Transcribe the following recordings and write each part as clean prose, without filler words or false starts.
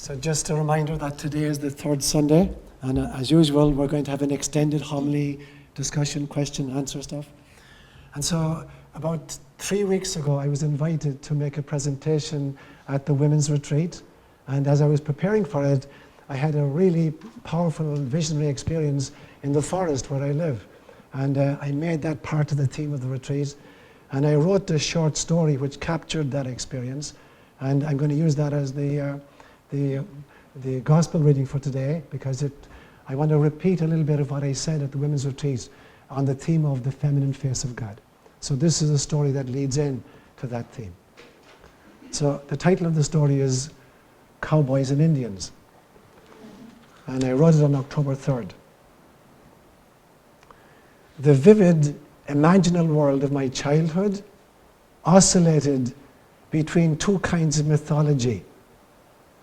So just a reminder that today is the third Sunday, and as usual, we're going to have an extended homily, discussion, question, answer stuff. And so about 3 weeks ago, I was invited to make a presentation at the women's retreat. And as I was preparing for it, I had a really powerful visionary experience in the forest where I live. And I made that part of the theme of the retreat. And I wrote a short story which captured that experience. And I'm going to use that as the gospel reading for today, because I want to repeat a little bit of what I said at the women's retreat on the theme of the feminine face of God. So this is a story that leads in to that theme. So the title of the story is Cowboys and Indians. And I wrote it on October 3rd. The vivid, imaginal world of my childhood oscillated between two kinds of mythology.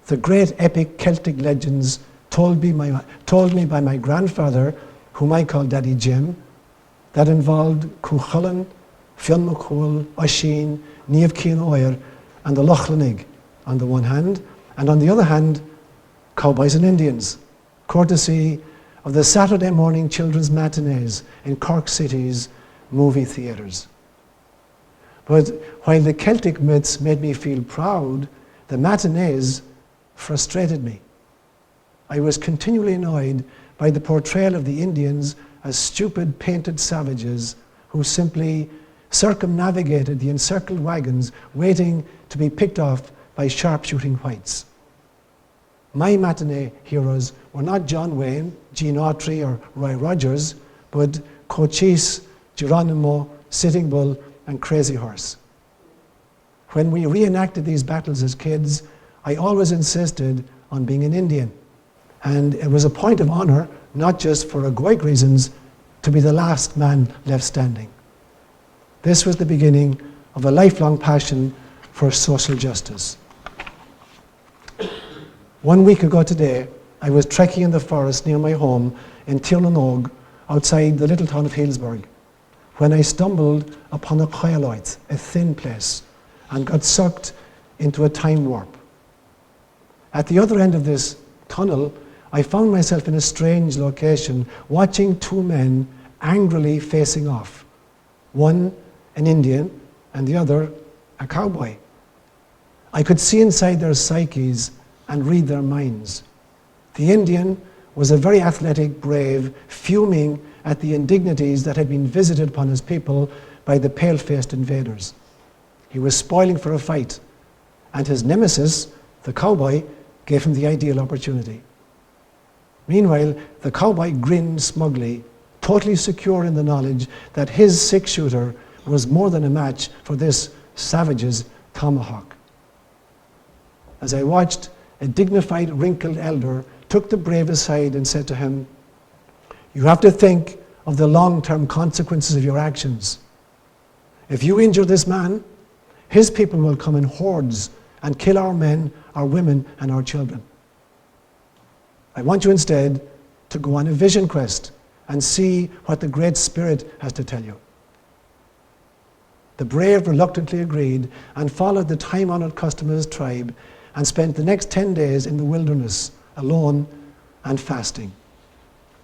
The great epic Celtic legends told me by my grandfather, whom I called Daddy Jim, that involved Cuchulainn, Fionn McCool, Oisin, Niamh Cian Oir, and the Lochlannig on the one hand, and on the other hand, Cowboys and Indians, courtesy of the Saturday morning children's matinees in Cork City's movie theatres. But while the Celtic myths made me feel proud, the matinees frustrated me. I was continually annoyed by the portrayal of the Indians as stupid painted savages who simply circumnavigated the encircled wagons waiting to be picked off by sharpshooting whites. My matinee heroes were not John Wayne, Gene Autry, or Roy Rogers, but Cochise, Geronimo, Sitting Bull, and Crazy Horse. When we reenacted these battles as kids, I always insisted on being an Indian. And it was a point of honor, not just for egoic reasons, to be the last man left standing. This was the beginning of a lifelong passion for social justice. 1 week ago today, I was trekking in the forest near my home in Tirnanog, outside the little town of Healdsburg, when I stumbled upon a coiloid, a thin place, and got sucked into a time warp. At the other end of this tunnel, I found myself in a strange location, watching two men angrily facing off. One an Indian, and the other a cowboy. I could see inside their psyches and read their minds. The Indian was a very athletic, brave, fuming at the indignities that had been visited upon his people by the pale-faced invaders. He was spoiling for a fight, and his nemesis, the cowboy, gave him the ideal opportunity. Meanwhile, the cowboy grinned smugly, totally secure in the knowledge that his six-shooter was more than a match for this savage's tomahawk. As I watched, a dignified, wrinkled elder took the brave aside and said to him, "You have to think of the long-term consequences of your actions. If you injure this man, his people will come in hordes and kill our men, our women, and our children. I want you instead to go on a vision quest and see what the Great Spirit has to tell you." The brave reluctantly agreed and followed the time-honored custom of his tribe and spent the next 10 days in the wilderness, alone and fasting.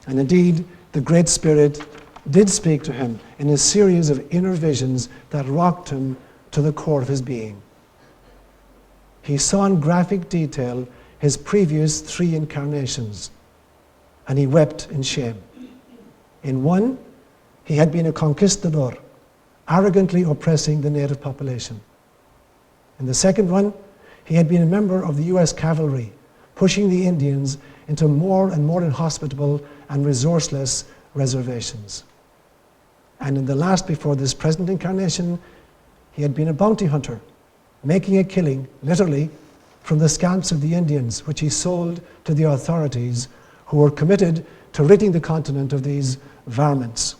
And indeed, the Great Spirit did speak to him in a series of inner visions that rocked him to the core of his being. He saw in graphic detail his previous 3 incarnations, and he wept in shame. In one, he had been a conquistador, arrogantly oppressing the native population. In the second one, he had been a member of the US cavalry, pushing the Indians into more and more inhospitable and resourceless reservations. And in the last before this present incarnation, he had been a bounty hunter, making a killing, literally, from the scalps of the Indians, which he sold to the authorities, who were committed to ridding the continent of these varmints.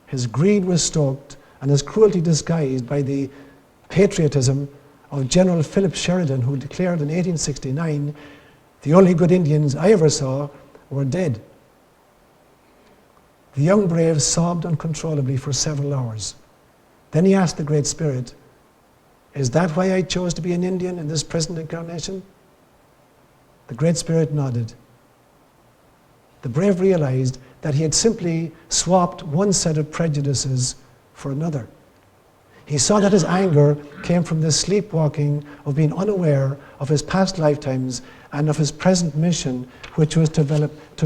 His greed was stoked and his cruelty disguised by the patriotism of General Philip Sheridan, who declared in 1869, "The only good Indians I ever saw were dead." The young brave sobbed uncontrollably for several hours. Then he asked the Great Spirit, "Is that why I chose to be an Indian in this present incarnation?" The Great Spirit nodded. The brave realized that he had simply swapped one set of prejudices for another. He saw that his anger came from this sleepwalking of being unaware of his past lifetimes and of his present mission, which was to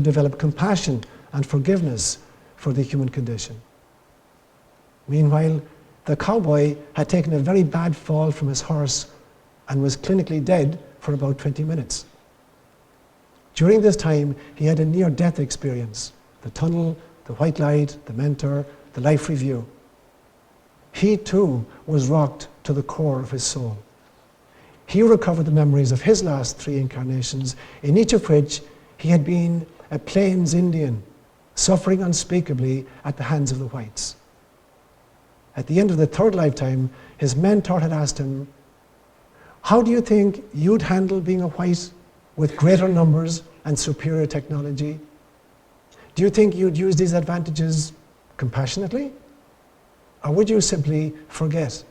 develop compassion and forgiveness for the human condition. Meanwhile, the cowboy had taken a very bad fall from his horse and was clinically dead for about 20 minutes. During this time, he had a near-death experience: the tunnel, the white light, the mentor, the life review. He too was rocked to the core of his soul. He recovered the memories of his last 3 incarnations, in each of which he had been a Plains Indian, suffering unspeakably at the hands of the whites. At the end of the 3rd lifetime, his mentor had asked him, "How do you think you'd handle being a white with greater numbers and superior technology? Do you think you'd use these advantages compassionately? Or would you simply forget?"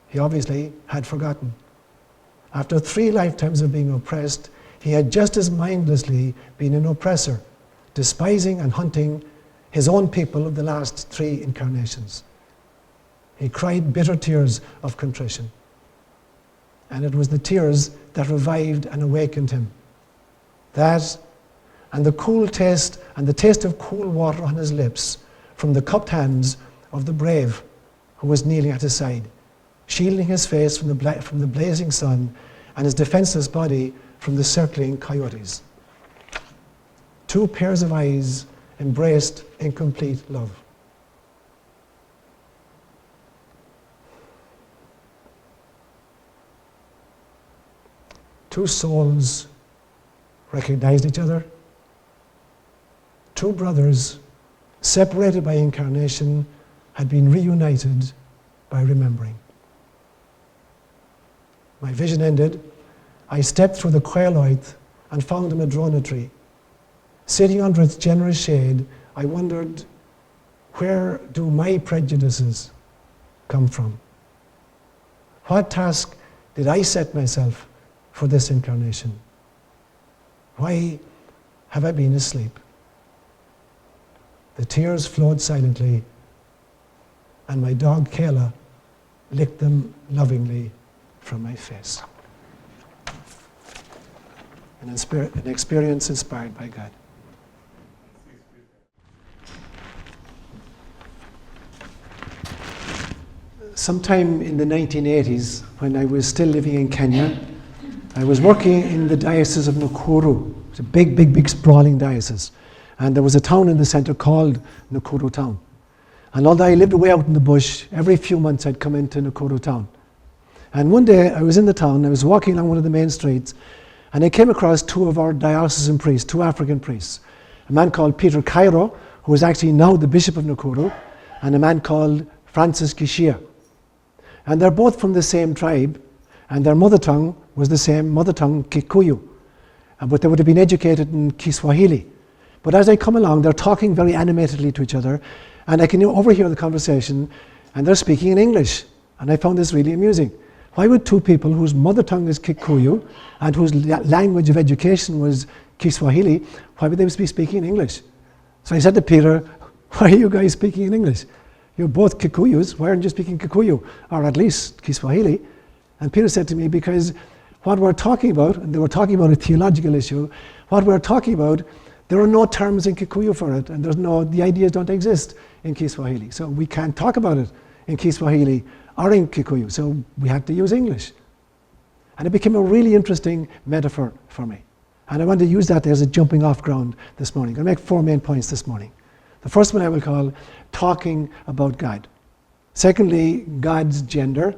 He obviously had forgotten. After 3 lifetimes of being oppressed, he had just as mindlessly been an oppressor, despising and hunting his own people of the last 3 incarnations. He cried bitter tears of contrition. And it was the tears that revived and awakened him. That, and the cool taste, and the taste of cool water on his lips from the cupped hands of the brave who was kneeling at his side, shielding his face from the blazing sun and his defenseless body from the circling coyotes. 2 pairs of eyes embraced in complete love. Two souls recognized each other. 2 brothers, separated by incarnation, had been reunited by remembering. My vision ended. I stepped through the quail-oith and found a madrona tree. Sitting under its generous shade, I wondered, where do my prejudices come from? What task did I set myself for this incarnation? Why have I been asleep? The tears flowed silently, and my dog Kayla licked them lovingly from my face. An experience inspired by God. Sometime in the 1980s, when I was still living in Kenya, I was working in the diocese of Nakuru. It's a big, sprawling diocese. And there was a town in the center called Nakuru town. And although I lived way out in the bush, every few months I'd come into Nakuru town. And one day I was in the town, I was walking along one of the main streets, and I came across 2 of our diocesan priests, 2 African priests. A man called Peter Cairo, who is actually now the Bishop of Nakuru, and a man called Francis Gishia. And they're both from the same tribe, and their mother tongue was the same mother tongue, Kikuyu. But they would have been educated in Kiswahili. But as I come along, they're talking very animatedly to each other, and I can overhear the conversation, and they're speaking in English. And I found this really amusing. Why would 2 people whose mother tongue is Kikuyu and whose language of education was Kiswahili, why would they be speaking in English? So I said to Peter, "Why are you guys speaking in English? You're both Kikuyus, why aren't you speaking Kikuyu, or at least Kiswahili?" And Peter said to me, because what we're talking about, and they were talking about a theological issue, what we're talking about, there are no terms in Kikuyu for it, and the ideas don't exist in Kiswahili. So we can't talk about it in Kiswahili or in Kikuyu, so we had to use English. And it became a really interesting metaphor for me. And I want to use that as a jumping off ground this morning. I'm going to make 4 main points this morning. The first one I will call talking about God. Secondly, God's gender.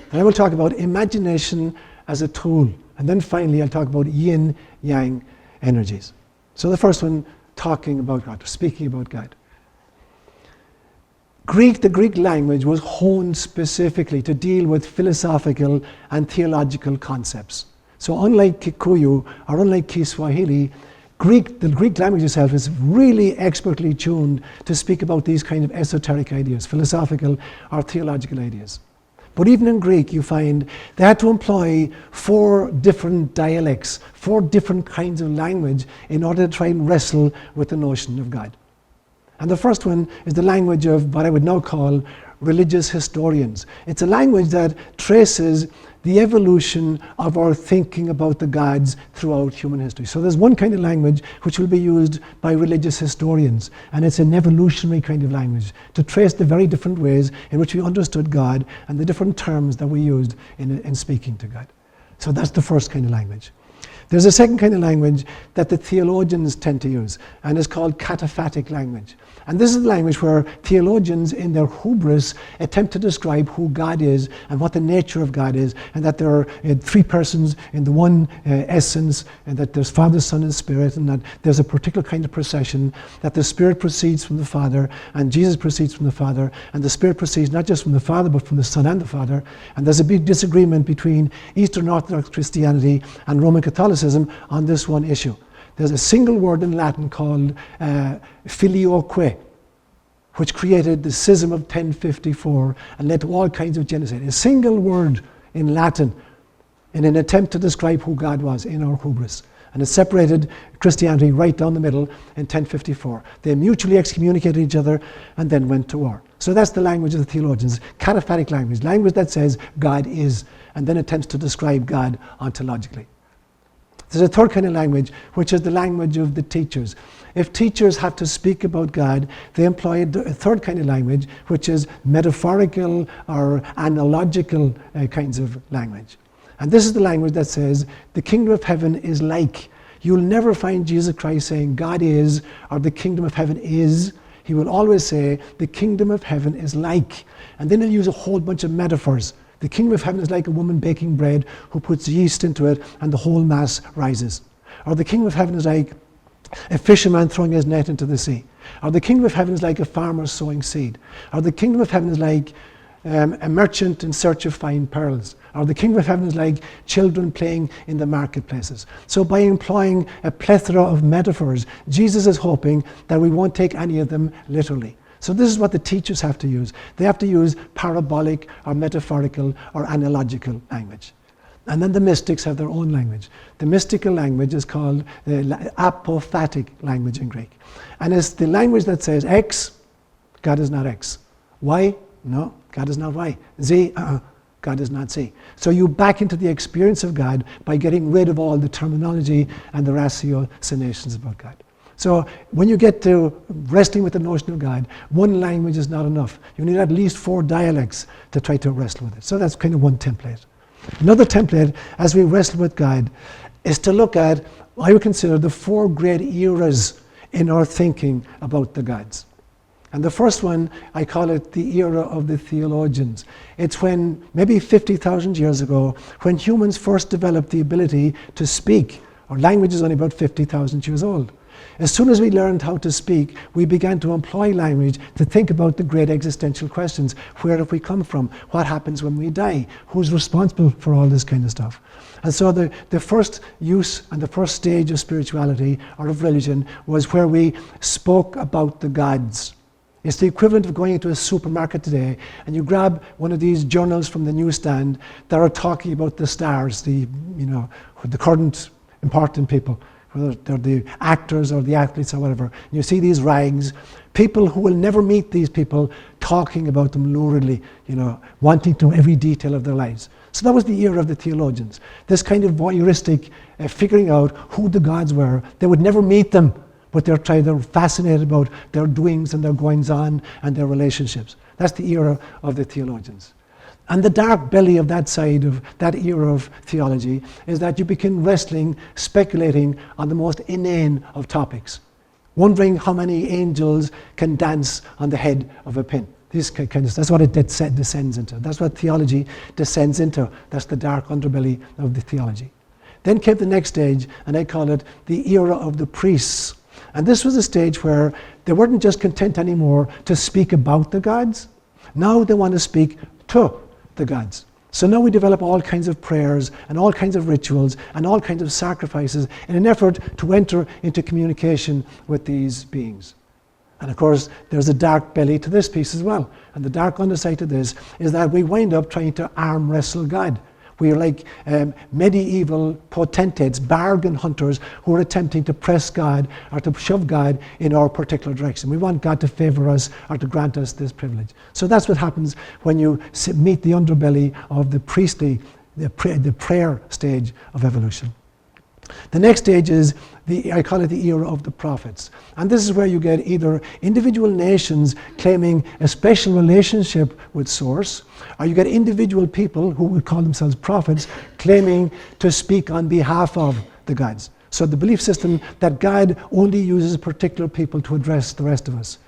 Then I will talk about imagination as a tool. And then finally, I'll talk about yin, yang energies. So the first one, talking about God, or speaking about God. The Greek language was honed specifically to deal with philosophical and theological concepts. So unlike Kikuyu or unlike Kiswahili, the Greek language itself is really expertly tuned to speak about these kind of esoteric ideas, philosophical or theological ideas. But even in Greek, you find they had to employ 4 different dialects, 4 different kinds of language in order to try and wrestle with the notion of God. And the first one is the language of what I would now call religious historians. It's a language that traces the evolution of our thinking about the gods throughout human history. So there's one kind of language which will be used by religious historians, and it's an evolutionary kind of language to trace the very different ways in which we understood God and the different terms that we used in speaking to God. So that's the first kind of language. There's a second kind of language that the theologians tend to use, and it's called Apathetic language. And this is the language where theologians, in their hubris, attempt to describe who God is and what the nature of God is, and that there are 3 persons in the one essence, and that there's Father, Son, and Spirit, and that there's a particular kind of procession, that the Spirit proceeds from the Father, and Jesus proceeds from the Father, and the Spirit proceeds not just from the Father, but from the Son and the Father. And there's a big disagreement between Eastern Orthodox Christianity and Roman Catholicism on this one issue. There's a single word in Latin called filioque, which created the schism of 1054 and led to all kinds of genocide. A single word in Latin in an attempt to describe who God was in our hubris. And it separated Christianity right down the middle in 1054. They mutually excommunicated each other and then went to war. So that's the language of the theologians, Kataphatic language that says God is, and then attempts to describe God ontologically. There's a third kind of language, which is the language of the teachers. If teachers have to speak about God, they employ a third kind of language, which is metaphorical or analogical kinds of language. And this is the language that says, the kingdom of heaven is like. You'll never find Jesus Christ saying God is, or the kingdom of heaven is. He will always say, the kingdom of heaven is like. And then he'll use a whole bunch of metaphors. The kingdom of heaven is like a woman baking bread who puts yeast into it and the whole mass rises. Or the kingdom of heaven is like a fisherman throwing his net into the sea. Or the kingdom of heaven is like a farmer sowing seed. Or the kingdom of heaven is like a merchant in search of fine pearls. Or the kingdom of heaven is like children playing in the marketplaces. So by employing a plethora of metaphors, Jesus is hoping that we won't take any of them literally. So this is what the teachers have to use. They have to use parabolic or metaphorical or analogical language. And then the mystics have their own language. The mystical language is called the Apathetic language in Greek. And it's the language that says X, God is not X. Y, no, God is not Y. Z, God is not Z. So you back into the experience of God by getting rid of all the terminology and the ratiocinations about God. So when you get to wrestling with the notion of God, one language is not enough. You need at least 4 dialects to try to wrestle with it. So that's kind of one template. Another template, as we wrestle with God, is to look at, I would consider, the 4 great eras in our thinking about the gods. And the first one, I call it the era of the theologians. It's when, maybe 50,000 years ago, when humans first developed the ability to speak. Our language is only about 50,000 years old. As soon as we learned how to speak, we began to employ language to think about the great existential questions. Where have we come from? What happens when we die? Who's responsible for all this kind of stuff? And so the first use and the first stage of spirituality or of religion was where we spoke about the gods. It's the equivalent of going into a supermarket today and you grab one of these journals from the newsstand that are talking about the stars, the current important people, whether they're the actors or the athletes or whatever. And you see these rags, people who will never meet these people talking about them luridly, wanting to know every detail of their lives. So that was the era of the theologians. This kind of voyeuristic figuring out who the gods were. They would never meet them, but they're fascinated about their doings and their goings-on and their relationships. That's the era of the theologians. And the dark belly of that side of that era of theology is that you begin wrestling, speculating on the most inane of topics, wondering how many angels can dance on the head of a pin. That's what it descends into. That's what theology descends into. That's the dark underbelly of the theology. Then came the next stage, and I call it the era of the priests. And this was a stage where they weren't just content anymore to speak about the gods. Now they want to speak to the gods. So now we develop all kinds of prayers and all kinds of rituals and all kinds of sacrifices in an effort to enter into communication with these beings. And of course, there's a dark belly to this piece as well. And the dark underside to this is that we wind up trying to arm wrestle God. We are like medieval potentates, bargain hunters who are attempting to press God or to shove God in our particular direction. We want God to favor us or to grant us this privilege. So that's what happens when you meet the underbelly of the priestly, the prayer stage of evolution. The next stage is, I call it the era of the prophets. And this is where you get either individual nations claiming a special relationship with Source, or you get individual people who would call themselves prophets claiming to speak on behalf of the gods. So the belief system that God only uses particular people to address the rest of us.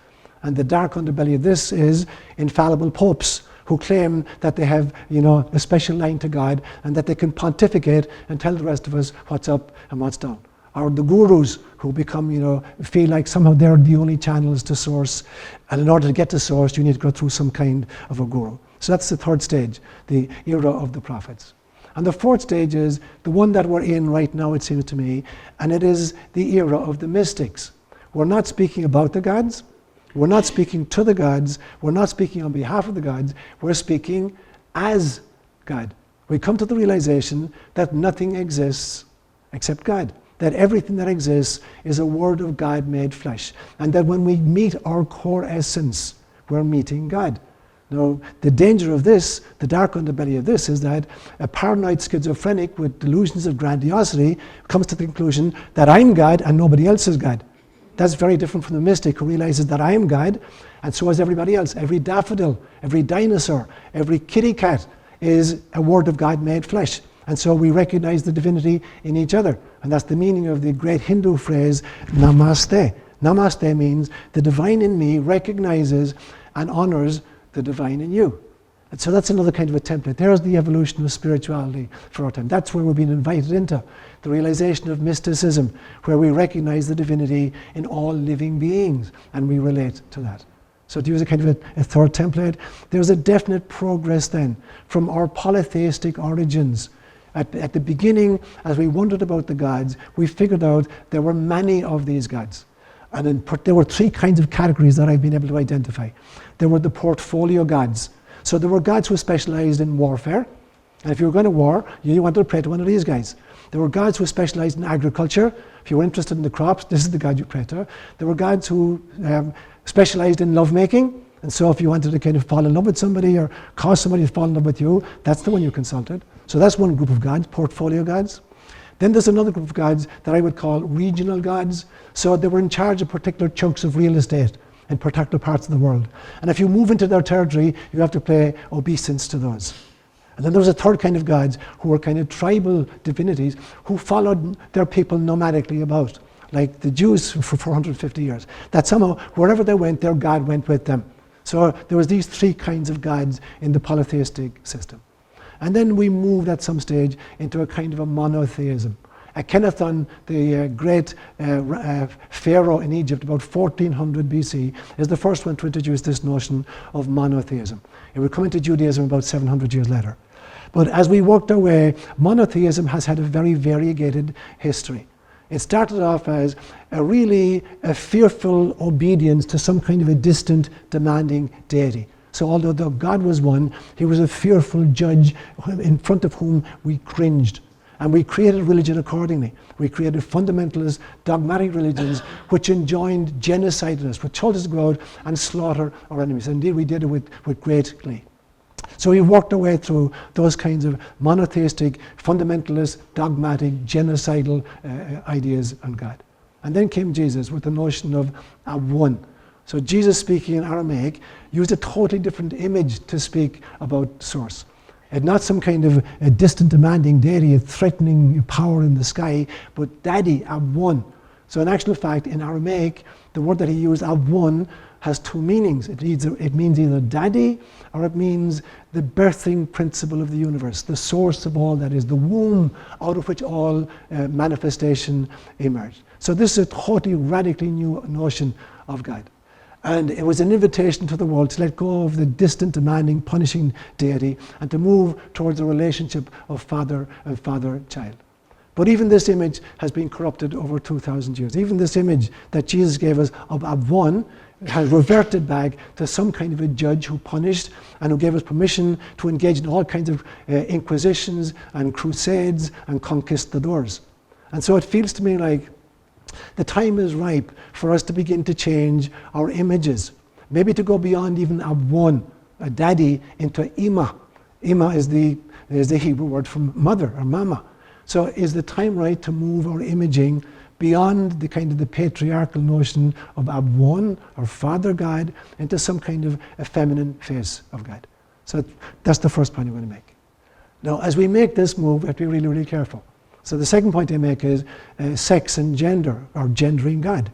And the dark underbelly of this is infallible popes who claim that they have, a special line to God and that they can pontificate and tell the rest of us what's up and what's down. Or the gurus who become, feel like somehow they're the only channels to Source. And in order to get to Source, you need to go through some kind of a guru. So that's the third stage, the era of the prophets. And the fourth stage is the one that we're in right now, it seems to me, and it is the era of the mystics. We're not speaking about the gods. We're not speaking to the gods. We're not speaking on behalf of the gods. We're speaking as God. We come to the realization that nothing exists except God. That everything that exists is a word of God made flesh. And that when we meet our core essence, we're meeting God. Now, the danger of this, the dark underbelly of this, is that a paranoid schizophrenic with delusions of grandiosity comes to the conclusion that I'm God and nobody else is God. That's very different from the mystic who realizes that I am God, and so is everybody else. Every daffodil, every dinosaur, every kitty cat is a word of God made flesh. And so we recognize the divinity in each other. And that's the meaning of the great Hindu phrase, Namaste. Namaste means the divine in me recognizes and honors the divine in you. And so that's another kind of a template. There's the evolution of spirituality for our time. That's where we're being invited into. The realization of mysticism, where we recognize the divinity in all living beings, and we relate to that. So to use a kind of a third template, there's a definite progress then from our polytheistic origins. At the beginning, as we wondered about the gods, we figured out there were many of these gods. And there were three kinds of categories that I've been able to identify. There were the portfolio gods. So there were gods who specialized in warfare. And if you were going to war, you wanted to pray to one of these guys. There were gods who specialized in agriculture. If you were interested in the crops, this is the god you pray to. There were gods who specialized in lovemaking. And so if you wanted to kind of fall in love with somebody or cause somebody to fall in love with you, that's the one you consulted. So that's one group of gods, portfolio gods. Then there's another group of gods that I would call regional gods. So they were in charge of particular chunks of real estate in particular parts of the world. And if you move into their territory, you have to pay obeisance to those. And then there was a third kind of gods who were kind of tribal divinities who followed their people nomadically about, like the Jews for 450 years. That somehow, wherever they went, their god went with them. So there was these three kinds of gods in the polytheistic system. And then we moved at some stage into a kind of a monotheism. Akhenaton, the great pharaoh in Egypt, about 1400 BC, is the first one to introduce this notion of monotheism. It would come into Judaism about 700 years later. But as we worked our way, monotheism has had a very variegated history. It started off as a fearful obedience to some kind of a distant, demanding deity. So although God was one, he was a fearful judge in front of whom we cringed. And we created religion accordingly. We created fundamentalist, dogmatic religions which enjoined genocide on us, which told us to go out and slaughter our enemies. And indeed, we did it with great glee. So we worked our way through those kinds of monotheistic, fundamentalist, dogmatic, genocidal ideas on God. And then came Jesus with the notion of a one. So Jesus, speaking in Aramaic, used a totally different image to speak about Source. And not some kind of a distant, demanding deity, a threatening power in the sky, but Daddy, Ab-One. So in actual fact, in Aramaic, the word that he used, Ab-One, has two meanings. It means either Daddy, or it means the birthing principle of the universe, the source of all that is, the womb out of which all manifestation emerged. So this is a totally radically new notion of God. And it was an invitation to the world to let go of the distant, demanding, punishing deity and to move towards a relationship of father and father-child. But even this image has been corrupted over 2,000 years. Even this image that Jesus gave us of Ab-One has reverted back to some kind of a judge who punished and who gave us permission to engage in all kinds of inquisitions and crusades and conquistadors. And so it feels to me like the time is ripe for us to begin to change our images, maybe to go beyond even Ab1, a daddy, into Ima. Ima is the Hebrew word for mother or mama. So is the time right to move our imaging beyond the kind of the patriarchal notion of Ab1 or father God into some kind of a feminine face of God? So that's the first point I'm going to make. Now, as we make this move, we have to be really, really careful. So the second point I make is sex and gender, or gendering God.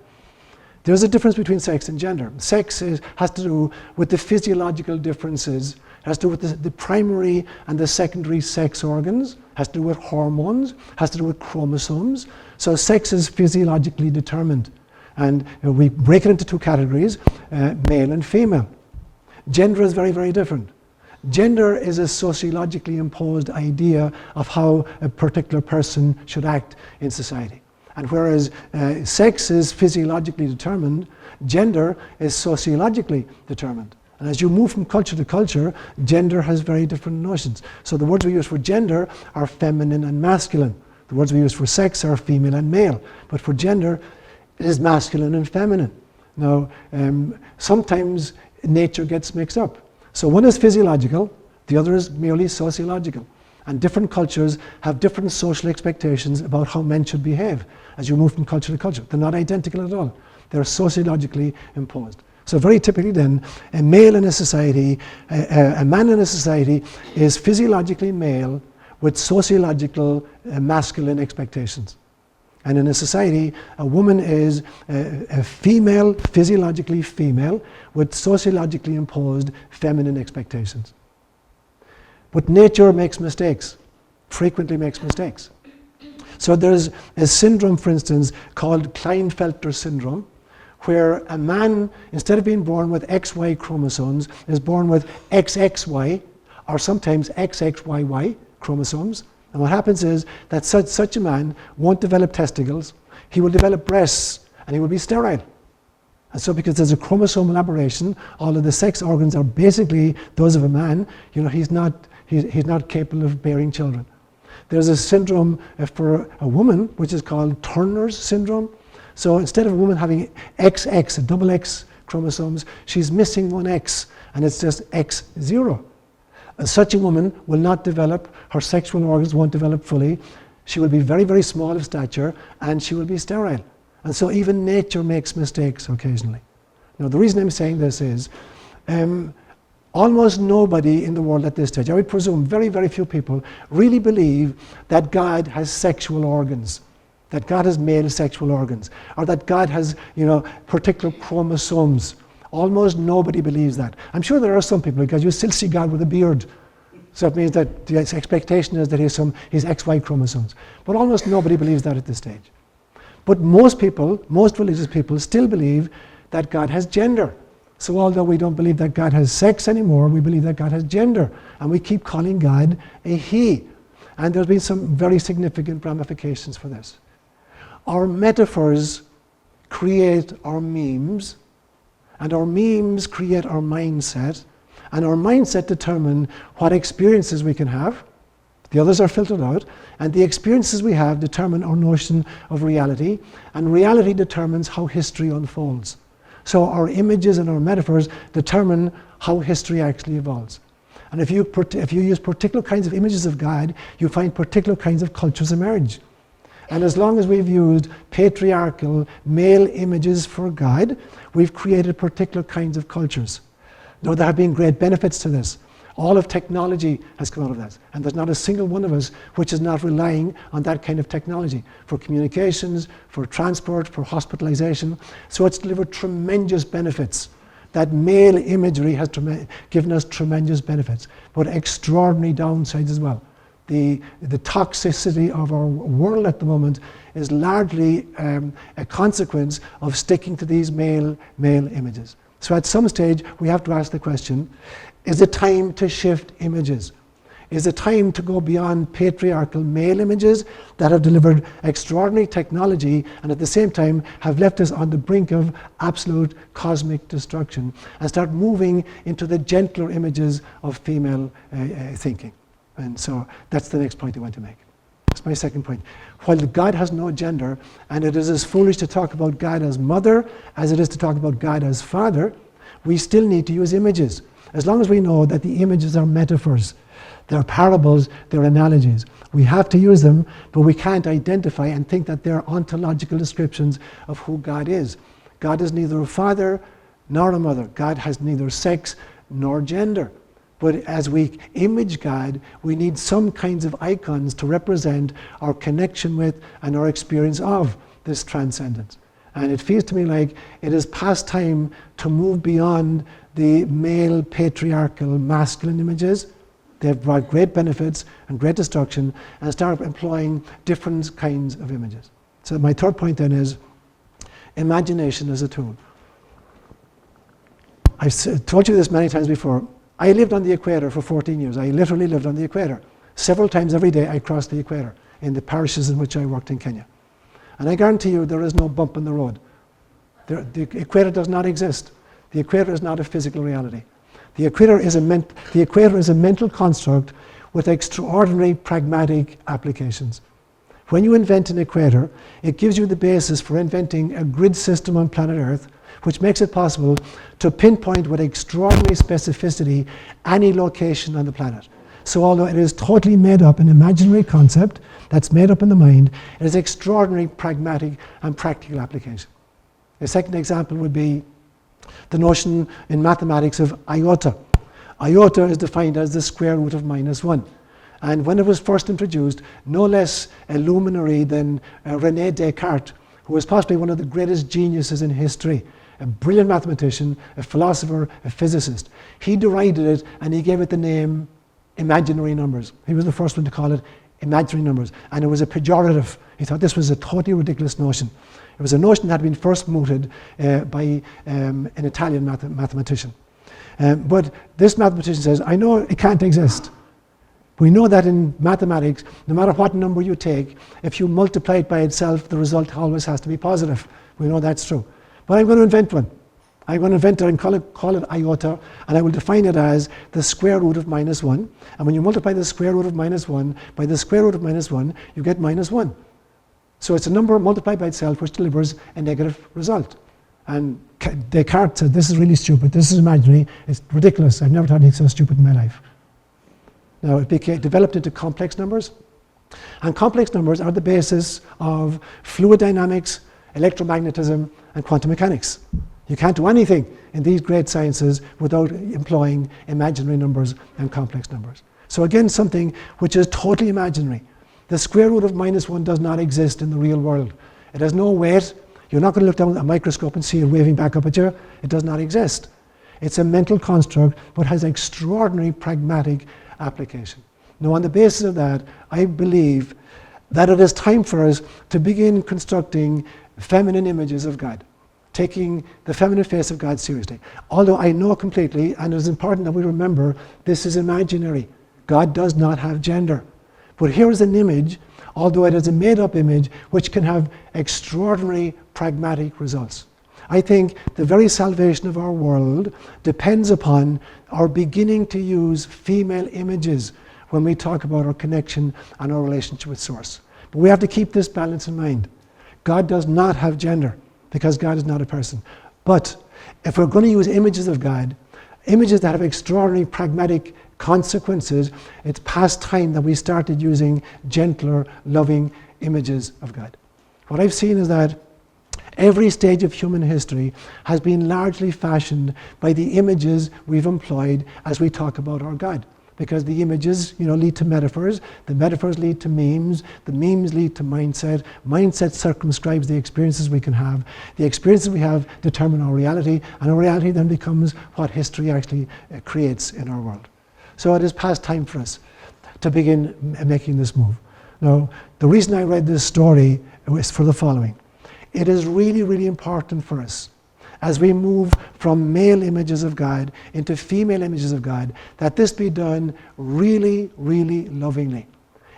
There's a difference between sex and gender. Sex has to do with the physiological differences, has to do with the primary and the secondary sex organs, has to do with hormones, has to do with chromosomes. So sex is physiologically determined. And we break it into two categories, male and female. Gender is very, very different. Gender is a sociologically imposed idea of how a particular person should act in society. And whereas sex is physiologically determined, gender is sociologically determined. And as you move from culture to culture, gender has very different notions. So the words we use for gender are feminine and masculine. The words we use for sex are female and male. But for gender, it is masculine and feminine. Now, sometimes nature gets mixed up. So one is physiological, the other is merely sociological. And different cultures have different social expectations about how men should behave as you move from culture to culture. They're not identical at all. They're sociologically imposed. So very typically then, a male in a society, a man in a society is physiologically male with sociological masculine expectations. And in a society, a woman is a female, physiologically female, with sociologically imposed feminine expectations. But nature makes mistakes, frequently makes mistakes. So there's a syndrome, for instance, called Klinefelter Syndrome, where a man, instead of being born with XY chromosomes, is born with XXY, or sometimes XXYY chromosomes. And what happens is that such a man won't develop testicles, he will develop breasts, and he will be sterile. And so because there's a chromosomal aberration, all of the sex organs are basically those of a man, he's not capable of bearing children. There's a syndrome for a woman, which is called Turner's syndrome. So instead of a woman having XX, a double X chromosomes, she's missing one X, and it's just X0. And such a woman will not develop, her sexual organs won't develop fully, she will be very, very small of stature, and she will be sterile. And so even nature makes mistakes occasionally. Now the reason I'm saying this is, almost nobody in the world at this stage, I would presume very, very few people, really believe that God has sexual organs, that God has male sexual organs, or that God has, particular chromosomes. Almost nobody believes that. I'm sure there are some people, because you still see God with a beard. So it means that the expectation is that he's XY chromosomes. But almost nobody believes that at this stage. But most people, most religious people, still believe that God has gender. So although we don't believe that God has sex anymore, we believe that God has gender. And we keep calling God a he. And there's been some very significant ramifications for this. Our metaphors create our memes, and our memes create our mindset, and our mindset determine what experiences we can have. The others are filtered out, and the experiences we have determine our notion of reality, and reality determines how history unfolds. So our images and our metaphors determine how history actually evolves. And if you use particular kinds of images of God, you find particular kinds of cultures emerge. And as long as we've used patriarchal male images for God, we've created particular kinds of cultures. Now, there have been great benefits to this. All of technology has come out of that. And there's not a single one of us which is not relying on that kind of technology for communications, for transport, for hospitalization. So it's delivered tremendous benefits. That male imagery has given us tremendous benefits, but extraordinary downsides as well. The toxicity of our world at the moment is largely a consequence of sticking to these male images. So at some stage we have to ask the question, is it time to shift images? is a time to go beyond patriarchal male images that have delivered extraordinary technology and at the same time have left us on the brink of absolute cosmic destruction, and start moving into the gentler images of female thinking. And so that's the next point I want to make. That's my second point. While God has no gender, and it is as foolish to talk about God as mother as it is to talk about God as father, we still need to use images. As long as we know that the images are metaphors, they're parables, they're analogies. We have to use them, but we can't identify and think that they're ontological descriptions of who God is. God is neither a father nor a mother. God has neither sex nor gender. But as we image God, we need some kinds of icons to represent our connection with and our experience of this transcendence. And it feels to me like it is past time to move beyond the male, patriarchal, masculine images. They've brought great benefits and great destruction, and start employing different kinds of images. So my third point then is imagination as a tool. I've told you this many times before. I lived on the equator for 14 years. I literally lived on the equator. Several times every day I crossed the equator in the parishes in which I worked in Kenya. And I guarantee you there is no bump in the road. The equator does not exist. The equator is not a physical reality. The equator is a mental construct with extraordinary pragmatic applications. When you invent an equator, it gives you the basis for inventing a grid system on planet Earth, which makes it possible to pinpoint with extraordinary specificity any location on the planet. So although it is totally made up, an imaginary concept that's made up in the mind, it is extraordinary pragmatic and practical application. A second example would be the notion in mathematics of iota. Iota is defined as the square root of -1. And when it was first introduced, no less a luminary than René Descartes, who was possibly one of the greatest geniuses in history, a brilliant mathematician, a philosopher, a physicist. He derided it and he gave it the name imaginary numbers. He was the first one to call it imaginary numbers, and it was a pejorative. He thought this was a totally ridiculous notion. It was a notion that had been first mooted by an Italian mathematician. But this mathematician says, I know it can't exist. We know that in mathematics, no matter what number you take, if you multiply it by itself, the result always has to be positive. We know that's true. But I'm going to invent one. I'm going to invent it and call it iota, and I will define it as the square root of -1. And when you multiply the square root of -1 by the square root of -1, you get -1. So it's a number multiplied by itself which delivers a negative result. And Descartes said, this is really stupid, this is imaginary, it's ridiculous, I've never thought anything so stupid in my life. Now it developed into complex numbers, and complex numbers are the basis of fluid dynamics, electromagnetism, and quantum mechanics. You can't do anything in these great sciences without employing imaginary numbers and complex numbers. So again, something which is totally imaginary. The square root of -1 does not exist in the real world. It has no weight. You're not going to look down at a microscope and see it waving back up at you. It does not exist. It's a mental construct, but has extraordinary pragmatic application. Now, on the basis of that, I believe that it is time for us to begin constructing feminine images of God, taking the feminine face of God seriously. Although I know completely, and it is important that we remember, this is imaginary. God does not have gender. But here is an image, although it is a made-up image, which can have extraordinary pragmatic results. I think the very salvation of our world depends upon our beginning to use female images when we talk about our connection and our relationship with Source. But we have to keep this balance in mind. God does not have gender, because God is not a person. But if we're going to use images of God, images that have extraordinary pragmatic consequences, it's past time that we started using gentler, loving images of God. What I've seen is that every stage of human history has been largely fashioned by the images we've employed as we talk about our God. Because the images, lead to metaphors, the metaphors lead to memes, the memes lead to mindset, mindset circumscribes the experiences we can have, the experiences we have determine our reality, and our reality then becomes what history actually creates in our world. So it is past time for us to begin making this move. Now, the reason I read this story is for the following. It is really, really important for us as we move from male images of God into female images of God, that this be done really, really lovingly.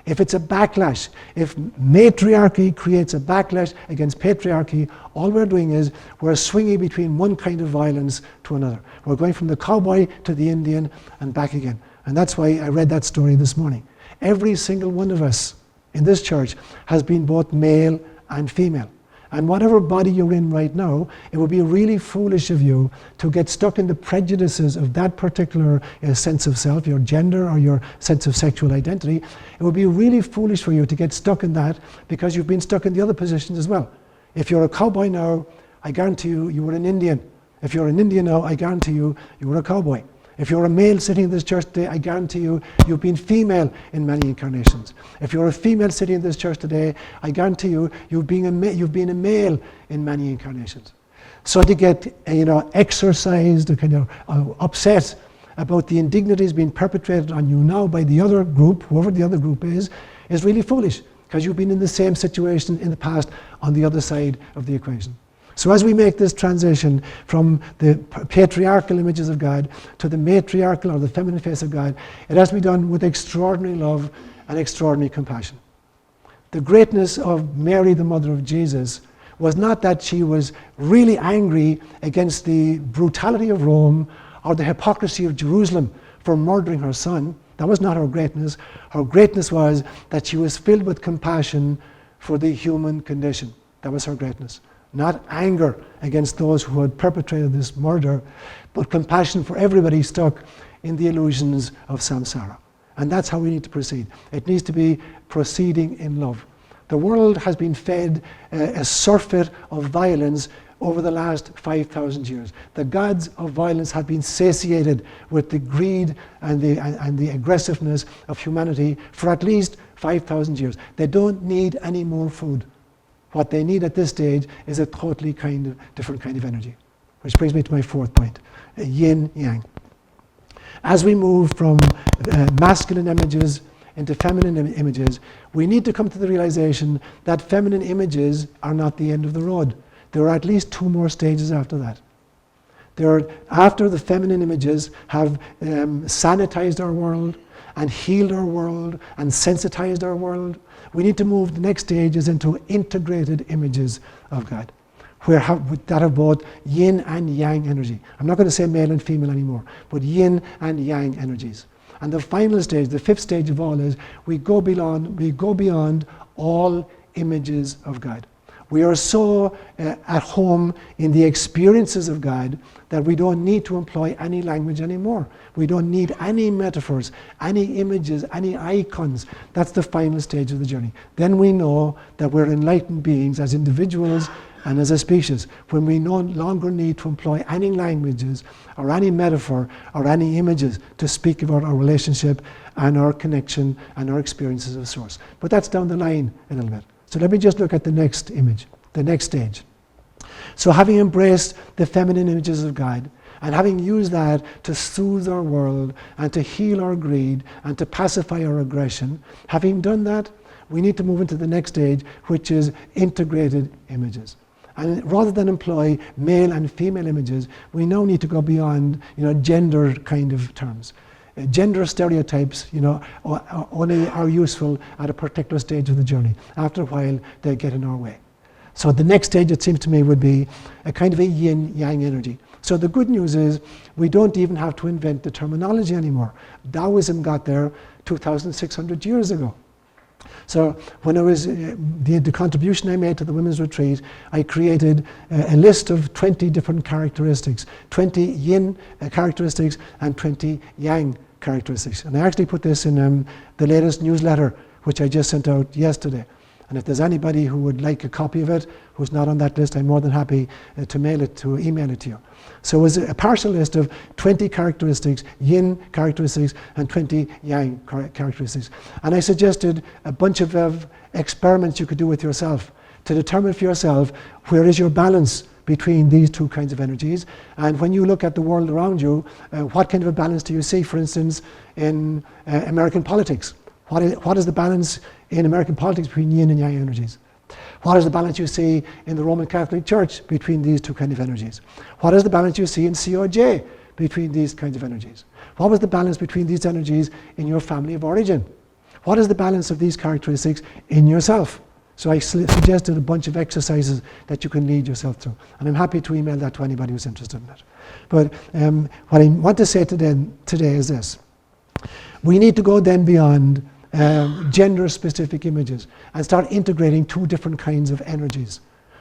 If it's a backlash, if matriarchy creates a backlash against patriarchy, all we're doing is we're swinging between one kind of violence to another. We're going from the cowboy to the Indian and back again. And that's why I read that story this morning. Every single one of us in this church has been both male and female. And whatever body you're in right now, it would be really foolish of you to get stuck in the prejudices of that particular sense of self, your gender or your sense of sexual identity. It would be really foolish for you to get stuck in that because you've been stuck in the other positions as well. If you're a cowboy now, I guarantee you, you were an Indian. If you're an Indian now, I guarantee you, you were a cowboy. If you're a male sitting in this church today, I guarantee you, you've been female in many incarnations. If you're a female sitting in this church today, I guarantee you, you've been a male in many incarnations. So to get, exercised, kind of upset about the indignities being perpetrated on you now by the other group, whoever the other group is really foolish, because you've been in the same situation in the past on the other side of the equation. So as we make this transition from the patriarchal images of God to the matriarchal or the feminine face of God, it has to be done with extraordinary love and extraordinary compassion. The greatness of Mary, the mother of Jesus, was not that she was really angry against the brutality of Rome or the hypocrisy of Jerusalem for murdering her son. That was not her greatness. Her greatness was that she was filled with compassion for the human condition. That was her greatness. Not anger against those who had perpetrated this murder, but compassion for everybody stuck in the illusions of samsara. And that's how we need to proceed. It needs to be proceeding in love. The world has been fed a surfeit of violence over the last 5,000 years. The gods of violence have been satiated with the greed and the aggressiveness of humanity for at least 5,000 years. They don't need any more food. What they need at this stage is a totally different kind of energy. Which brings me to my fourth point, yin yang. As we move from masculine images into feminine images, we need to come to the realization that feminine images are not the end of the road. There are at least two more stages after that. After the feminine images have sanitized our world and healed our world and sensitized our world, we need to move the next stages into integrated images of God, that have both yin and yang energy. I'm not going to say male and female anymore, but yin and yang energies. And the final stage, the fifth stage of all, is we go beyond all images of God. We are so at home in the experiences of God that we don't need to employ any language anymore. We don't need any metaphors, any images, any icons. That's the final stage of the journey. Then we know that we're enlightened beings as individuals and as a species, when we no longer need to employ any languages or any metaphor or any images to speak about our relationship and our connection and our experiences of Source. But that's down the line a little bit. So let me just look at the next image, the next stage. So having embraced the feminine images of God, and having used that to soothe our world and to heal our greed and to pacify our aggression, having done that, we need to move into the next stage, which is integrated images. And rather than employ male and female images, we now need to go beyond, gender kind of terms. Gender stereotypes, only are useful at a particular stage of the journey. After a while, they get in our way. So the next stage, it seems to me, would be a kind of a yin-yang energy. So the good news is we don't even have to invent the terminology anymore. Taoism got there 2,600 years ago. So when I was, the contribution I made to the women's retreat, I created a list of 20 different characteristics, 20 yin characteristics and 20 yang characteristics. And I actually put this in the latest newsletter, which I just sent out yesterday. And if there's anybody who would like a copy of it, who's not on that list, I'm more than happy to email it to you. So it was a partial list of 20 characteristics, yin characteristics, and 20 yang characteristics. And I suggested a bunch of experiments you could do with yourself to determine for yourself where is your balance between these two kinds of energies. And when you look at the world around you, what kind of a balance do you see, for instance, in American politics? What is the balance in American politics between yin and yang energies? What is the balance you see in the Roman Catholic Church between these two kind of energies? What is the balance you see in COJ between these kinds of energies? What was the balance between these energies in your family of origin? What is the balance of these characteristics in yourself? So I suggested a bunch of exercises that you can lead yourself through. And I'm happy to email that to anybody who's interested in it. But what I want to say today is this. We need to go then beyond gender-specific images and start integrating two different kinds of energies.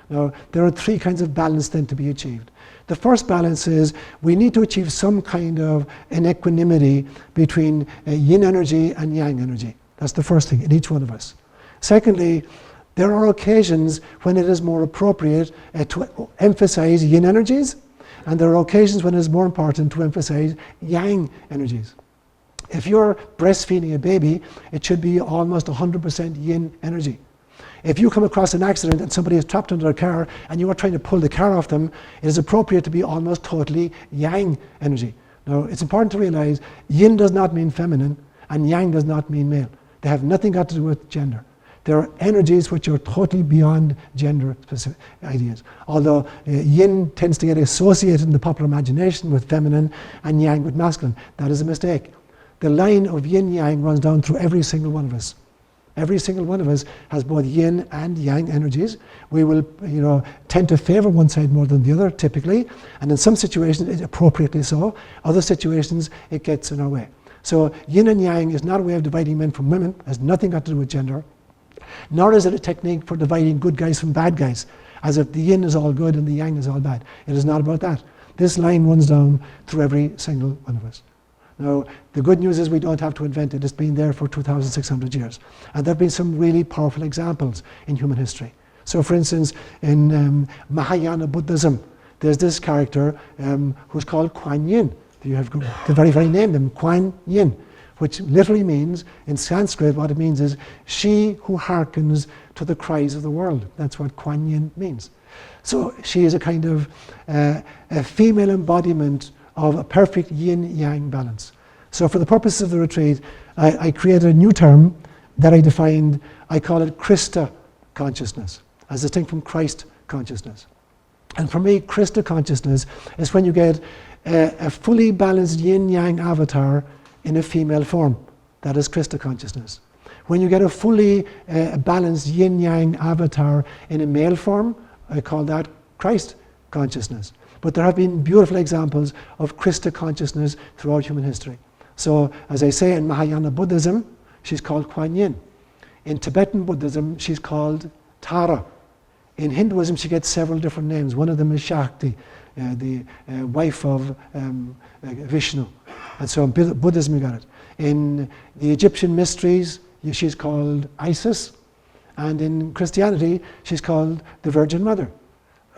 Now, there are three kinds of balance then to be achieved. The first balance is we need to achieve some kind of an equanimity between yin energy and yang energy. That's the first thing in each one of us. Secondly, there are occasions when it is more appropriate to emphasize yin energies, and there are occasions when it is more important to emphasize yang energies. If you're breastfeeding a baby, it should be almost 100% yin energy. If you come across an accident and somebody is trapped under a car and you are trying to pull the car off them, it is appropriate to be almost totally yang energy. Now, it's important to realize yin does not mean feminine and yang does not mean male. They have nothing got to do with gender. There are energies which are totally beyond gender-specific ideas. Although yin tends to get associated in the popular imagination with feminine and yang with masculine. That is a mistake. The line of yin-yang runs down through every single one of us. Every single one of us has both yin and yang energies. We will, tend to favor one side more than the other, typically. And in some situations, it's appropriately so. Other situations, it gets in our way. So yin and yang is not a way of dividing men from women. It has nothing got to do with gender. Nor is it a technique for dividing good guys from bad guys, as if the yin is all good and the yang is all bad. It is not about that. This line runs down through every single one of us. Now, the good news is we don't have to invent it. It's been there for 2,600 years. And there have been some really powerful examples in human history. So, for instance, in Mahayana Buddhism, there's this character who's called Quan Yin. You have the very name, them, Quan Yin, which literally means, in Sanskrit, what it means is, she who hearkens to the cries of the world. That's what Quan Yin means. So she is a kind of a female embodiment of a perfect yin-yang balance. So for the purposes of the retreat, I created a new term that I defined. I call it Crysta Consciousness, as distinct from Christ consciousness. And for me, Crysta Consciousness is when you get a fully balanced yin-yang avatar in a female form. That is Crysta Consciousness. When you get a fully balanced yin-yang avatar in a male form, I call that Christ Consciousness. But there have been beautiful examples of Crysta Consciousness throughout human history. So, as I say, in Mahayana Buddhism, she's called Quan Yin. In Tibetan Buddhism, she's called Tara. In Hinduism, she gets several different names. One of them is Shakti, the wife of Vishnu. And so in Buddhism, you got it. In the Egyptian mysteries, she's called Isis. And in Christianity, she's called the Virgin Mother.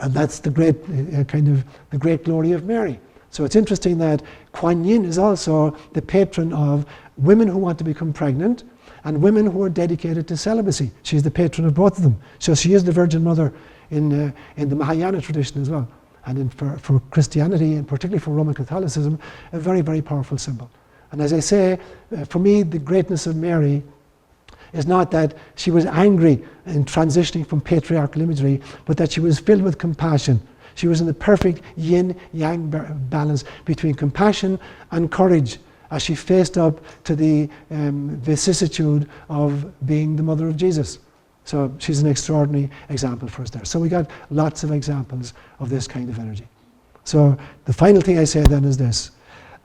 And that's the great the great glory of Mary. So it's interesting that Quan Yin is also the patron of women who want to become pregnant and women who are dedicated to celibacy. She's the patron of both of them. So she is the Virgin Mother in the Mahayana tradition as well. And for Christianity, and particularly for Roman Catholicism, a very, very powerful symbol. And as I say, for me, the greatness of Mary is not that she was angry in transitioning from patriarchal imagery, but that she was filled with compassion. She was in the perfect yin-yang balance between compassion and courage as she faced up to the vicissitude of being the mother of Jesus. So she's an extraordinary example for us there. So we got lots of examples of this kind of energy. So the final thing I say then is this.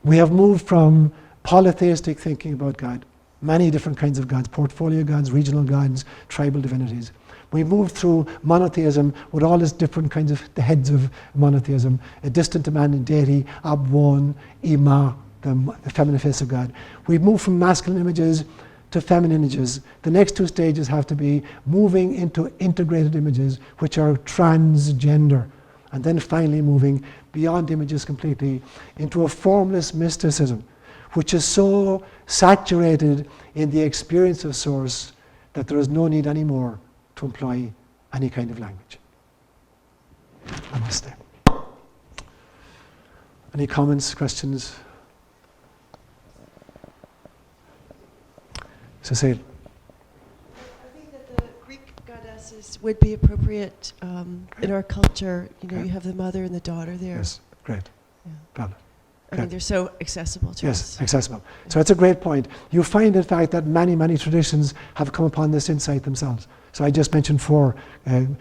We have moved from polytheistic thinking about God, many different kinds of gods, portfolio gods, regional gods, tribal divinities. We moved through monotheism with all its different kinds of the heads of monotheism, a distant demanding deity, Abwon, Ima, the feminine face of God. We've moved from masculine images to feminine images. The next two stages have to be moving into integrated images, which are transgender, and then finally moving beyond images completely into a formless mysticism, which is so saturated in the experience of Source that there is no need anymore to employ any kind of language. Namaste. Any comments, questions? Cecile. I think that the Greek goddesses This would be appropriate in our culture. You know, you have the mother and the daughter there. Yes, great. Yeah. Valid. I mean, they're so accessible to us. Yes, accessible. So it's a great point. You find, in fact, that many, many traditions have come upon this insight themselves. So I just mentioned 4.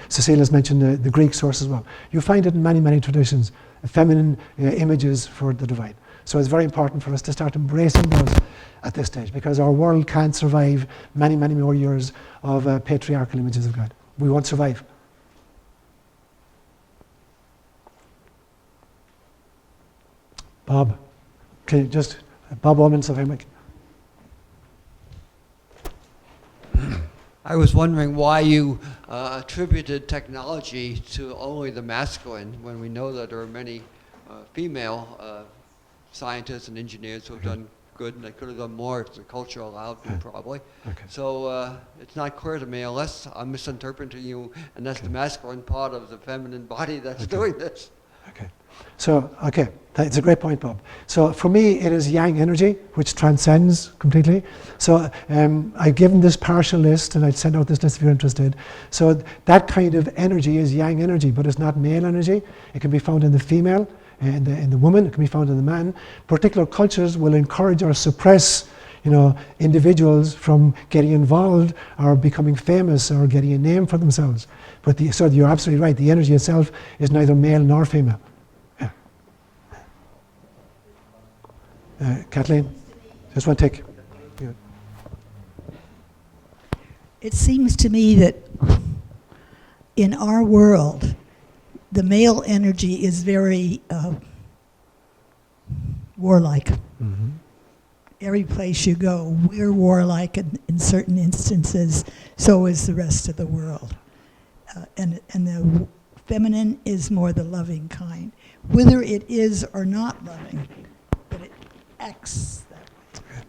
Cecilia's mentioned the Greek source as well. You find it in many, many traditions, feminine images for the divine. So it's very important for us to start embracing those at this stage, because our world can't survive many, many more years of patriarchal images of God. We won't survive. Bob, can you just, Bob Owens of Hemic. I was wondering why you attributed technology to only the masculine when we know that there are many female scientists and engineers who have done good, and they could have done more if the culture allowed them, probably. Okay. So it's not clear to me, unless I'm misinterpreting you, and that's the masculine part of the feminine body that's doing this. Okay. So, it's a great point, Bob. So for me, it is yang energy, which transcends completely. So I've given this partial list, and I'd send out this list if you're interested. So that kind of energy is yang energy, but it's not male energy. It can be found in the female, in the woman. It can be found in the man. Particular cultures will encourage or suppress, individuals from getting involved or becoming famous or getting a name for themselves. But so you're absolutely right. The energy itself is neither male nor female. Kathleen, just one take. Yeah. It seems to me that in our world, the male energy is very warlike. Mm-hmm. Every place you go, we're warlike in certain instances, so is the rest of the world. And the feminine is more the loving kind. Whether it is or not loving, but it acts that way.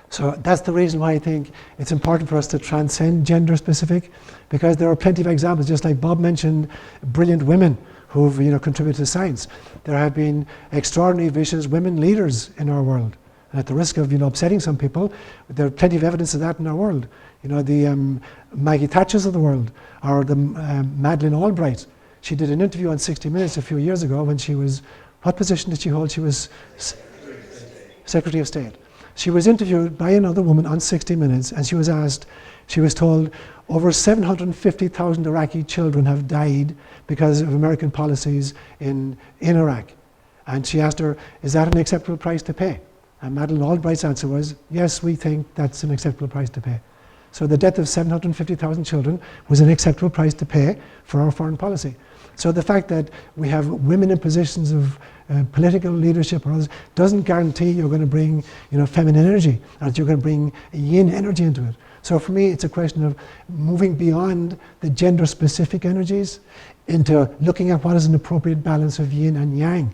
So that's the reason why I think it's important for us to transcend gender specific, because there are plenty of examples, just like Bob mentioned, brilliant women who've contributed to science. There have been extraordinary, vicious women leaders in our world. And at the risk of upsetting some people, there are plenty of evidence of that in our world. The Maggie Thatchers of the world, or the Madeleine Albright. She did an interview on 60 Minutes a few years ago when she was, what position did she hold? She was Secretary of State. She was interviewed by another woman on 60 Minutes, and she was asked, she was told, over 750,000 Iraqi children have died because of American policies in Iraq. And she asked her, is that an acceptable price to pay? And Madeleine Albright's answer was, yes, we think that's an acceptable price to pay. So the death of 750,000 children was an acceptable price to pay for our foreign policy. So the fact that we have women in positions of political leadership or others doesn't guarantee you're going to bring feminine energy, or that you're going to bring yin energy into it. So for me, it's a question of moving beyond the gender-specific energies into looking at what is an appropriate balance of yin and yang.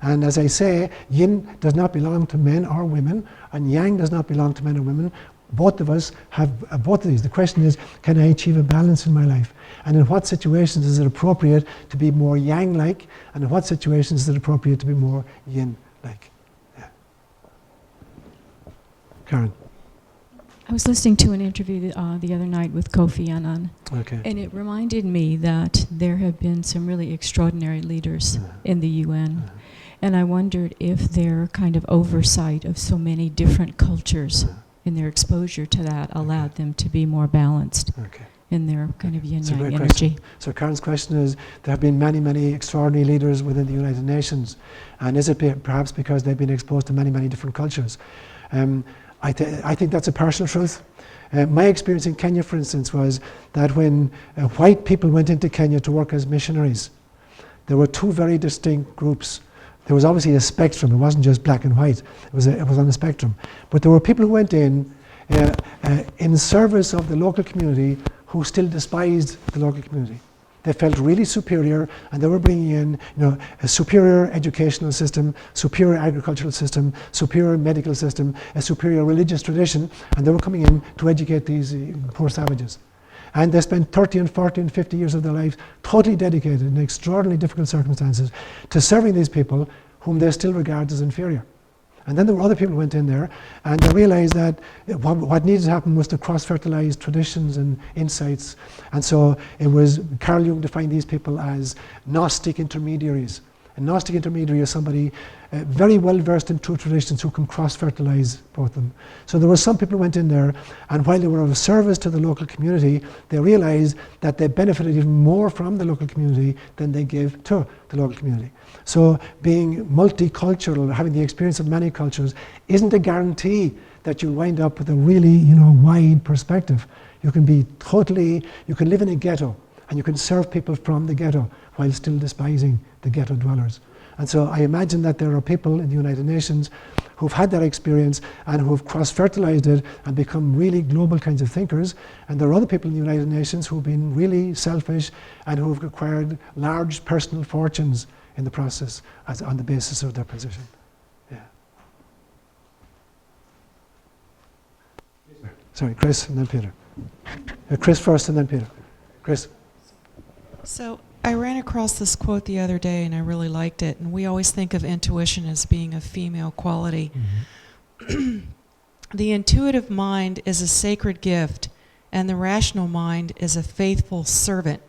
And as I say, yin does not belong to men or women, and yang does not belong to men or women. Both of us have both of these. The question is, can I achieve a balance in my life? And in what situations is it appropriate to be more yang-like, and in what situations is it appropriate to be more yin-like? Yeah. Karen. I was listening to an interview the other night with Kofi Annan, Okay. and it reminded me that there have been some really extraordinary leaders in the UN, and I wondered if their kind of oversight of so many different cultures and their exposure to that allowed them to be more balanced in their kind of yin-yang energy. So Karen's question is, there have been many, many extraordinary leaders within the United Nations, and is it perhaps because they've been exposed to many, many different cultures? I think that's a partial truth. My experience in Kenya, for instance, was that when white people went into Kenya to work as missionaries, there were two very distinct groups. There was obviously a spectrum. It wasn't just black and white. It was on a spectrum. But there were people who went in service of the local community who still despised the local community. They felt really superior, and they were bringing in a superior educational system, superior agricultural system, superior medical system, a superior religious tradition, and they were coming in to educate these poor savages. And they spent 30 and 40 and 50 years of their lives totally dedicated in extraordinarily difficult circumstances to serving these people whom they still regard as inferior. And then there were other people who went in there, and they realized that what needed to happen was to cross-fertilize traditions and insights. And so it was, Carl Jung defined these people as Gnostic intermediaries. A Gnostic intermediary is somebody very well versed in two traditions who can cross-fertilize both of them. So there were some people who went in there, and while they were of service to the local community, they realized that they benefited even more from the local community than they gave to the local community. So being multicultural, having the experience of many cultures, isn't a guarantee that you'll wind up with a really, wide perspective. You can live in a ghetto, and you can serve people from the ghetto while still despising the ghetto dwellers. And so I imagine that there are people in the United Nations who've had that experience and who've cross-fertilized it and become really global kinds of thinkers. And there are other people in the United Nations who've been really selfish and who've acquired large personal fortunes in the process on the basis of their position. Yeah. Sorry, Chris and then Peter. Chris first and then Peter. Chris. So I ran across this quote the other day and I really liked it. And we always think of intuition as being a female quality. Mm-hmm. The intuitive mind is a sacred gift and the rational mind is a faithful servant.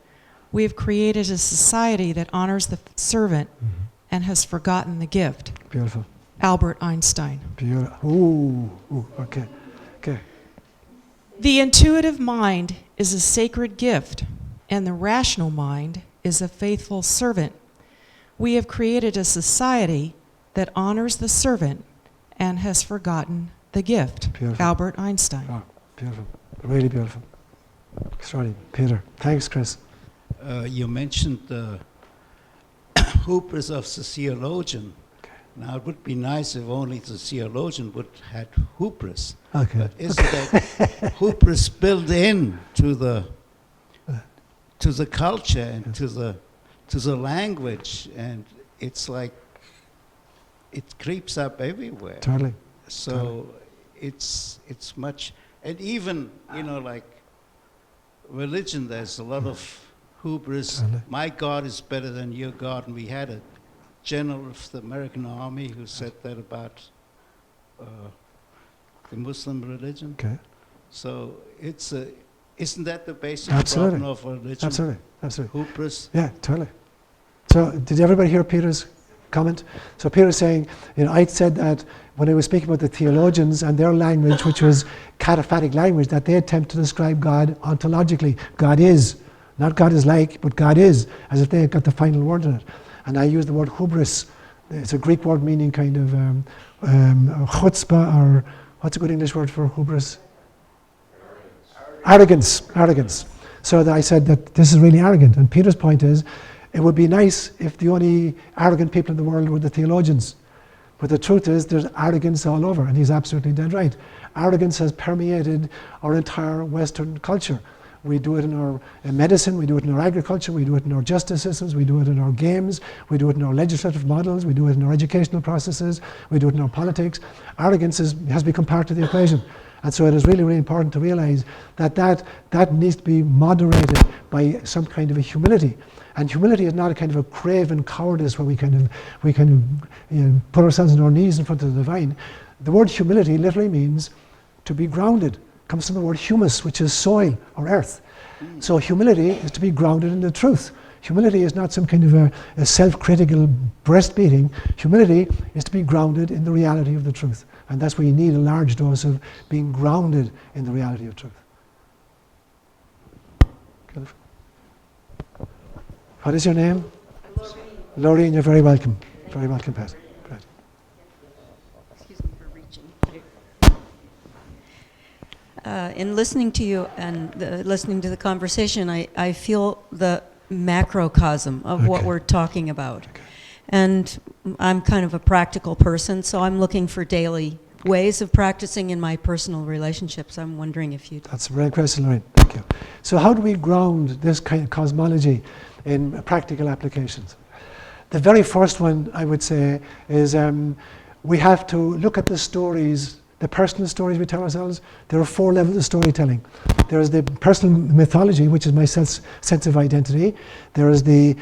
We have created a society that honors the servant and has forgotten the gift. Beautiful. Albert Einstein. Beautiful. Ooh, okay. The intuitive mind is a sacred gift and the rational mind is a faithful servant. We have created a society that honors the servant and has forgotten the gift. Beautiful. Albert Einstein. Oh, beautiful. Really beautiful. Extraordinary. Peter. Thanks, Chris. You mentioned the hubris of the theologian. Okay. Now, it would be nice if only the theologian would have hubris. Okay. But isn't that hubris built in to the culture and to the language, and it's like it creeps up everywhere. Totally. So totally. It's much, and even like religion, there's a lot of hubris. Totally. My God is better than your God, and we had a general of the American Army who said that about the Muslim religion. Okay. So isn't that the basic Absolutely. problem of religion? Absolutely. Hubris. Yeah, totally. So did everybody hear Peter's comment? So Peter's saying, I said that when I was speaking about the theologians and their language, which was Katha language, that they attempt to describe God ontologically. God is. Not God is like, but God is, as if they had got the final word in it. And I use the word hubris. It's a Greek word meaning kind of chutzpah, or what's a good English word for hubris? Arrogance. So I said that this is really arrogant. And Peter's point is, it would be nice if the only arrogant people in the world were the theologians. But the truth is, there's arrogance all over, and he's absolutely dead right. Arrogance has permeated our entire Western culture. We do it in our medicine, we do it in our agriculture, we do it in our justice systems, we do it in our games, we do it in our legislative models, we do it in our educational processes, we do it in our politics. Arrogance has become part of the equation. And so it is really, really important to realize that needs to be moderated by some kind of a humility. And humility is not a kind of a craven cowardice where we kind of put ourselves on our knees in front of the divine. The word humility literally means to be grounded. It comes from the word humus, which is soil or earth. So humility is to be grounded in the truth. Humility is not some kind of a self-critical breastbeating. Humility is to be grounded in the reality of the truth. And that's where you need a large dose of being grounded in the reality of truth. What is your name? I'm Laurie, and you're very welcome. Very welcome, Pat. Right. Excuse me for reaching. In listening to you and listening to the conversation, I feel the macrocosm of what we're talking about. Okay. And I'm kind of a practical person, so I'm looking for daily ways of practicing in my personal relationships. I'm wondering if you... That's a great question, Lorraine. Thank you. So how do we ground this kind of cosmology in practical applications? The very first one, I would say, is we have to look at the stories, the personal stories we tell ourselves. There are 4 levels of storytelling. There is the personal mythology, which is my sense of identity. There is the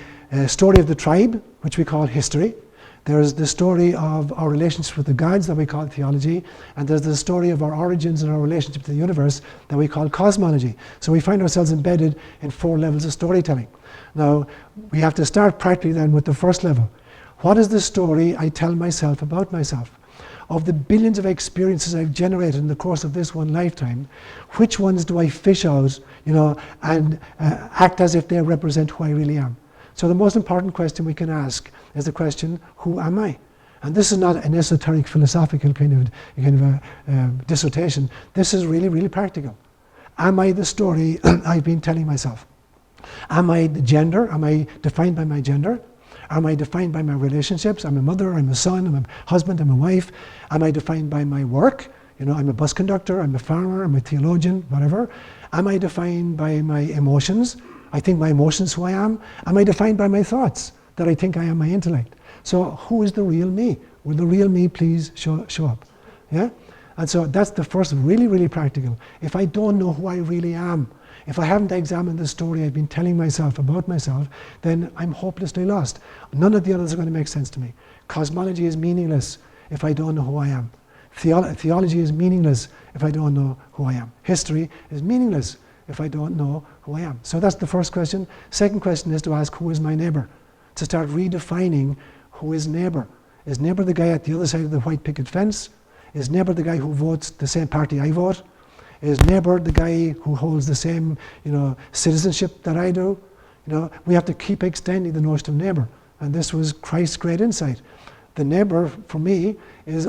story of the tribe, which we call history. There's the story of our relationship with the gods that we call theology, and there's the story of our origins and our relationship to the universe that we call cosmology. So we find ourselves embedded in 4 levels of storytelling. Now, we have to start practically then with the first level. What is the story I tell myself about myself? Of the billions of experiences I've generated in the course of this one lifetime, which ones do I fish out, and act as if they represent who I really am? So the most important question we can ask is the question, who am I? And this is not an esoteric philosophical kind of dissertation. This is really, really practical. Am I the story I've been telling myself? Am I the gender? Am I defined by my gender? Am I defined by my relationships? I'm a mother, I'm a son, I'm a husband, I'm a wife. Am I defined by my work? I'm a bus conductor, I'm a farmer, I'm a theologian, whatever. Am I defined by my emotions? I think my emotions who I am. Am I defined by my thoughts? That I think I am my intellect. So who is the real me? Will the real me please show up? Yeah? And so that's the first really, really practical. If I don't know who I really am, if I haven't examined the story I've been telling myself about myself, then I'm hopelessly lost. None of the others are going to make sense to me. Cosmology is meaningless if I don't know who I am. Theology is meaningless if I don't know who I am. History is meaningless if I don't know who I am. So that's the first question. Second question is to ask, who is my neighbor? To start redefining who is neighbor. Is neighbor the guy at the other side of the white picket fence? Is neighbor the guy who votes the same party I vote? Is neighbor the guy who holds the same, citizenship that I do? We have to keep extending the notion of neighbor. And this was Christ's great insight. The neighbor, for me, is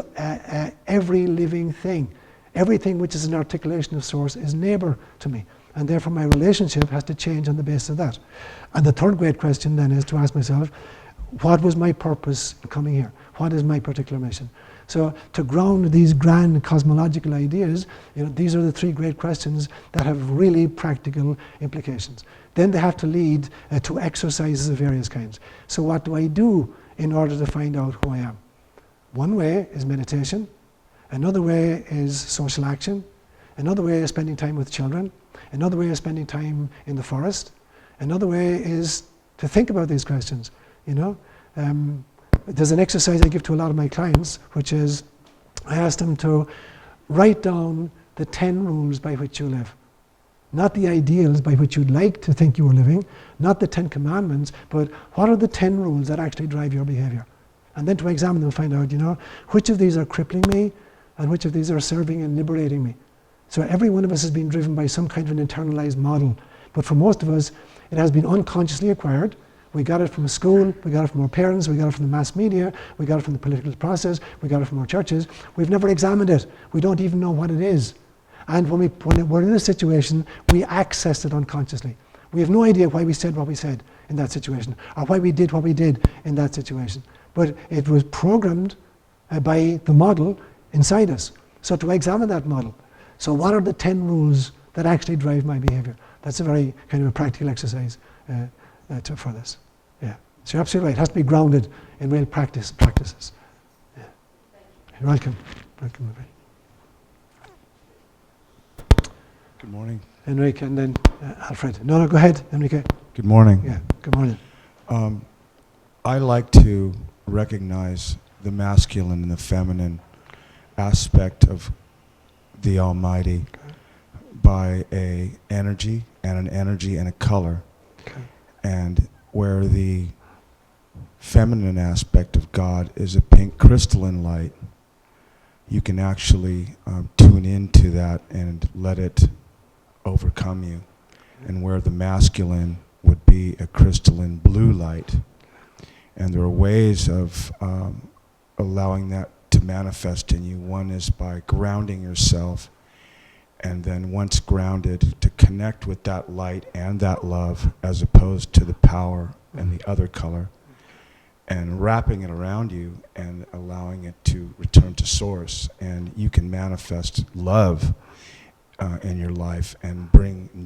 every living thing. Everything which is an articulation of source is neighbor to me. And therefore my relationship has to change on the basis of that. And the third great question then is to ask myself, what was my purpose in coming here? What is my particular mission? So to ground these grand cosmological ideas, these are the 3 great questions that have really practical implications. Then they have to lead to exercises of various kinds. So what do I do in order to find out who I am? One way is meditation. Another way is social action. Another way is spending time with children. Another way is spending time in the forest. Another way is to think about these questions, There's an exercise I give to a lot of my clients, which is I ask them to write down the 10 rules by which you live. Not the ideals by which you'd like to think you were living, not the 10 commandments, but what are the 10 rules that actually drive your behavior? And then to examine them and find out, which of these are crippling me and which of these are serving and liberating me. So every one of us has been driven by some kind of an internalized model. But for most of us, it has been unconsciously acquired. We got it from school, we got it from our parents, we got it from the mass media, we got it from the political process, we got it from our churches. We've never examined it. We don't even know what it is. And when we're in a situation, we access it unconsciously. We have no idea why we said what we said in that situation, or why we did what we did in that situation. But it was programmed by the model inside us. So to examine that model. So what are the 10 rules that actually drive my behavior? That's a very kind of a practical exercise for this. Yeah. So you're absolutely right. It has to be grounded in real practices. Yeah. You're welcome. Welcome. Good morning. Enrique and then Alfred. No, go ahead, Enrique. Good morning. Yeah, good morning. I like to recognize the masculine and the feminine aspect of the Almighty by an energy and a color. Okay. And where the feminine aspect of God is a pink crystalline light, you can actually tune into that and let it overcome you. And where the masculine would be a crystalline blue light. And there are ways of allowing that to manifest in you. One is by grounding yourself, and then once grounded, to connect with that light and that love as opposed to the power and the other color, and wrapping it around you and allowing it to return to source. And you can manifest love in your life and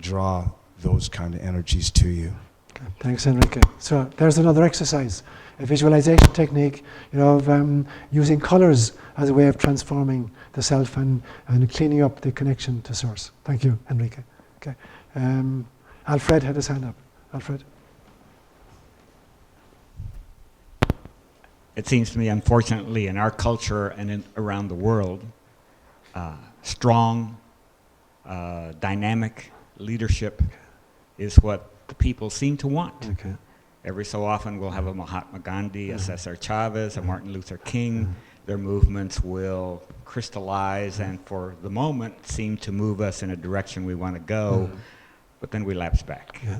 draw those kind of energies to you. Okay. Thanks, Enrique. So there's another exercise, a visualization technique, of using colors as a way of transforming the self and cleaning up the connection to source. Thank you, Enrique. Okay. Alfred had his hand up. Alfred. it seems to me, unfortunately, in our culture and around the world, strong, dynamic leadership is what the people seem to want. Okay. Every so often we'll have a Mahatma Gandhi, a Cesar Chavez, a Martin Luther King. Their movements will crystallize and for the moment seem to move us in a direction we want to go, but then we lapse back. Yeah.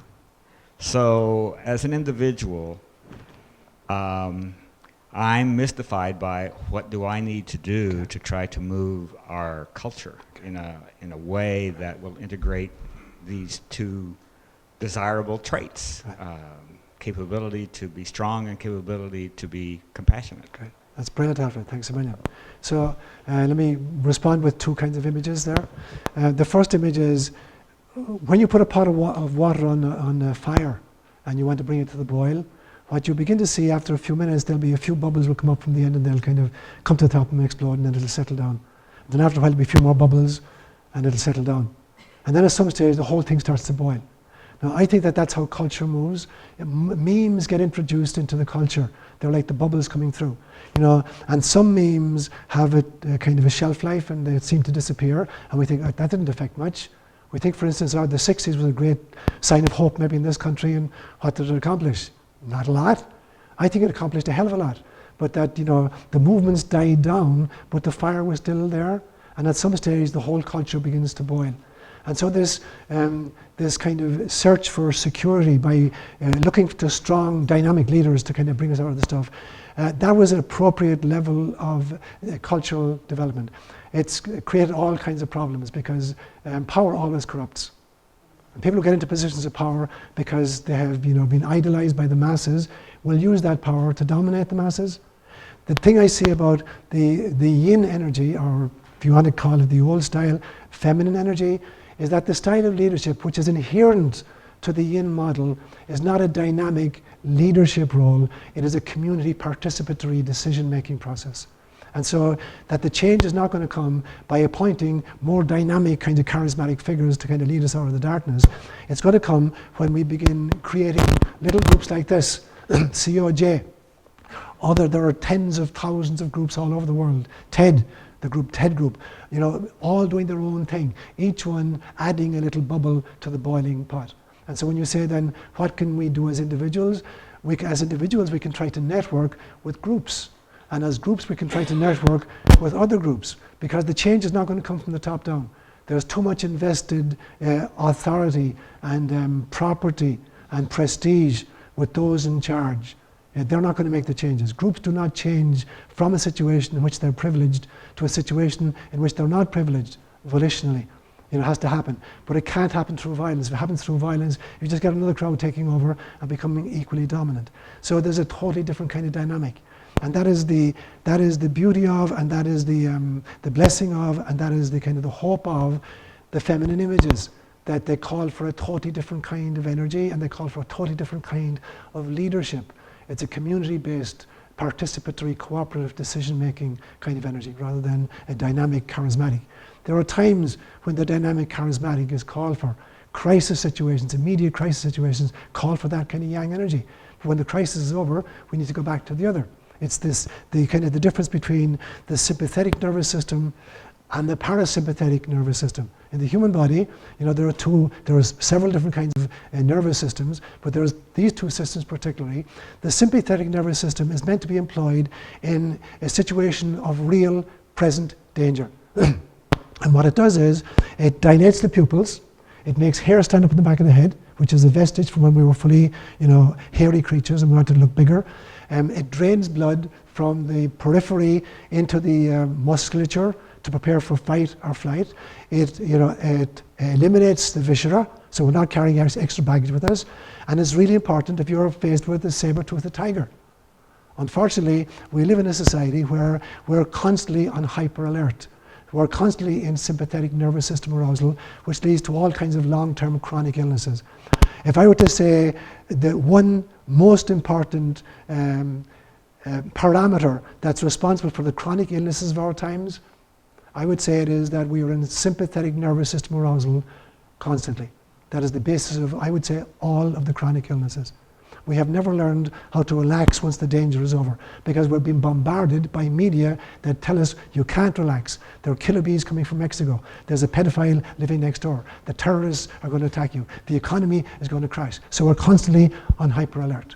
So as an individual, I'm mystified by what do I need to do to try to move our culture in a way that will integrate these two desirable traits, capability to be strong and capability to be compassionate. Great. That's brilliant, Alfred. Thanks a million. So let me respond with two kinds of images there. The first image is when you put a pot of water on a fire and you want to bring it to the boil, what you begin to see after a few minutes, there'll be a few bubbles will come up from the end and they'll kind of come to the top and explode and then it'll settle down. Then after a while there'll be a few more bubbles and it'll settle down. And then at some stage the whole thing starts to boil. Now I think that that's how culture moves. Memes get introduced into the culture. They're like the bubbles coming through. And some memes have a kind of a shelf life and they seem to disappear and we think that didn't affect much. We think, for instance, the 60s was a great sign of hope maybe in this country, and what did it accomplish? Not a lot. I think it accomplished a hell of a lot. But that, the movements died down, but the fire was still there, and at some stage the whole culture begins to boil. And so this kind of search for security by looking to strong, dynamic leaders to kind of bring us out of the stuff, that was an appropriate level of cultural development. It's created all kinds of problems because power always corrupts. And people who get into positions of power because they have been idolized by the masses will use that power to dominate the masses. The thing I see about the yin energy, or if you want to call it the old style, feminine energy, is that the style of leadership which is inherent to the yin model is not a dynamic leadership role, it is a community participatory decision-making process. And so that the change is not going to come by appointing more dynamic kind of charismatic figures to kind of lead us out of the darkness. It's going to come when we begin creating little groups like this, COJ. There are tens of thousands of groups all over the world. TED group, all doing their own thing, each one adding a little bubble to the boiling pot. And so when you say then, what can we do as individuals? We can try to network with groups. And as groups, we can try to network with other groups, because the change is not going to come from the top down. There's too much invested authority and property and prestige with those in charge. They're not going to make the changes. Groups do not change from a situation in which they're privileged to a situation in which they're not privileged volitionally. It has to happen. But it can't happen through violence. If it happens through violence, you just get another crowd taking over and becoming equally dominant. So there's a totally different kind of dynamic. And that is the beauty of, and that is the blessing of, and that is the kind of the hope of the feminine images, that they call for a totally different kind of energy and they call for a totally different kind of leadership. It's a community-based, participatory, cooperative decision-making kind of energy rather than a dynamic, charismatic. There are times when the dynamic, charismatic is called for. Crisis situations, immediate crisis situations call for that kind of yang energy. But when the crisis is over, we need to go back to the other. It's the difference between the sympathetic nervous system and the parasympathetic nervous system. In the human body, there are several different kinds of nervous systems, but there's these two systems particularly. The sympathetic nervous system is meant to be employed in a situation of real present danger. And what it does is, it dilates the pupils, it makes hair stand up in the back of the head, which is a vestige from when we were fully, hairy creatures and we wanted to look bigger. It drains blood from the periphery into the musculature to prepare for fight or flight. It eliminates the viscera, so we're not carrying extra baggage with us. And it's really important if you're faced with a saber-toothed tiger. Unfortunately, we live in a society where we're constantly on hyper alert. We're constantly in sympathetic nervous system arousal, which leads to all kinds of long-term chronic illnesses. If I were to say the one most important parameter that's responsible for the chronic illnesses of our times, I would say it is that we are in sympathetic nervous system arousal constantly. That is the basis of, I would say, all of the chronic illnesses. We have never learned how to relax once the danger is over, because we're being bombarded by media that tell us you can't relax. There are killer bees coming from Mexico. There's a pedophile living next door. The terrorists are going to attack you. The economy is going to crash. So we're constantly on hyper alert.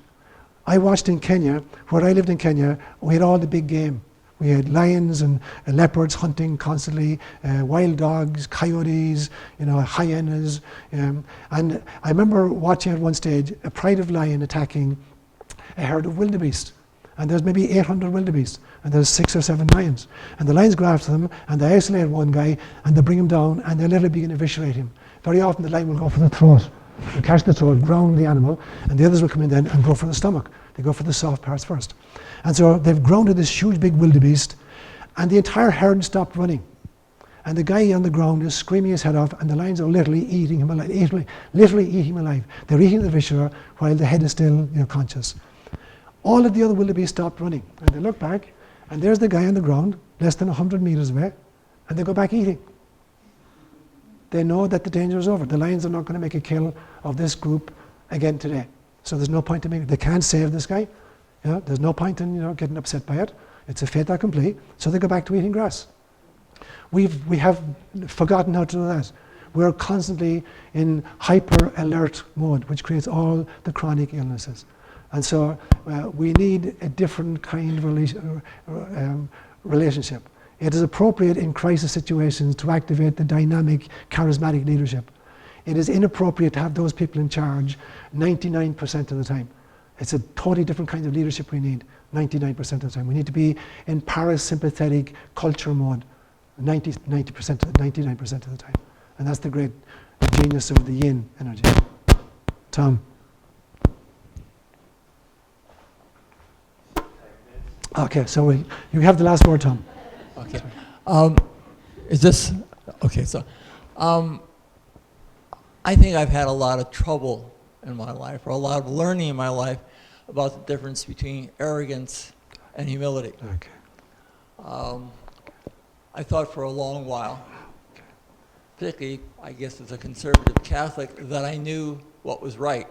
I watched in Kenya, where I lived in Kenya, we had all the big game. We had lions and leopards hunting constantly, wild dogs, coyotes, hyenas. And I remember watching at one stage a pride of lion attacking a herd of wildebeest. And there's maybe 800 wildebeest, and there's 6 or 7 lions. And the lions go after them, and they isolate one guy, and they bring him down, and they literally begin to eviscerate him. Very often the lion will go for the throat, and catch the throat, ground the animal, and the others will come in then and go for the stomach. They go for the soft parts first. And so they've grounded this huge big wildebeest, and the entire herd stopped running. And the guy on the ground is screaming his head off, and the lions are literally eating him alive, literally eating him alive. They're eating the viscera while the head is still conscious. All of the other wildebeest stopped running, and they look back, and there's the guy on the ground, less than 100 meters away, and they go back eating. They know that the danger is over. The lions are not going to make a kill of this group again today. So there's no point in making it. They can't save this guy. There's no point in getting upset by it. It's a fait accompli. So they go back to eating grass. We have forgotten how to do that. We're constantly in hyper alert mode, which creates all the chronic illnesses. And so we need a different kind of relationship. It is appropriate in crisis situations to activate the dynamic, charismatic leadership. It is inappropriate to have those people in charge 99% of the time. It's a totally different kind of leadership we need 99% of the time. We need to be in parasympathetic culture mode 99% of the time. And that's the great genius of the Yin energy. Tom. Okay, so you have the last word, Tom. Okay. Is this okay? So, I think I've had a lot of trouble in my life, or a lot of learning in my life, about the difference between arrogance and humility. Okay. I thought for a long while, particularly, I guess as a conservative Catholic, that I knew what was right.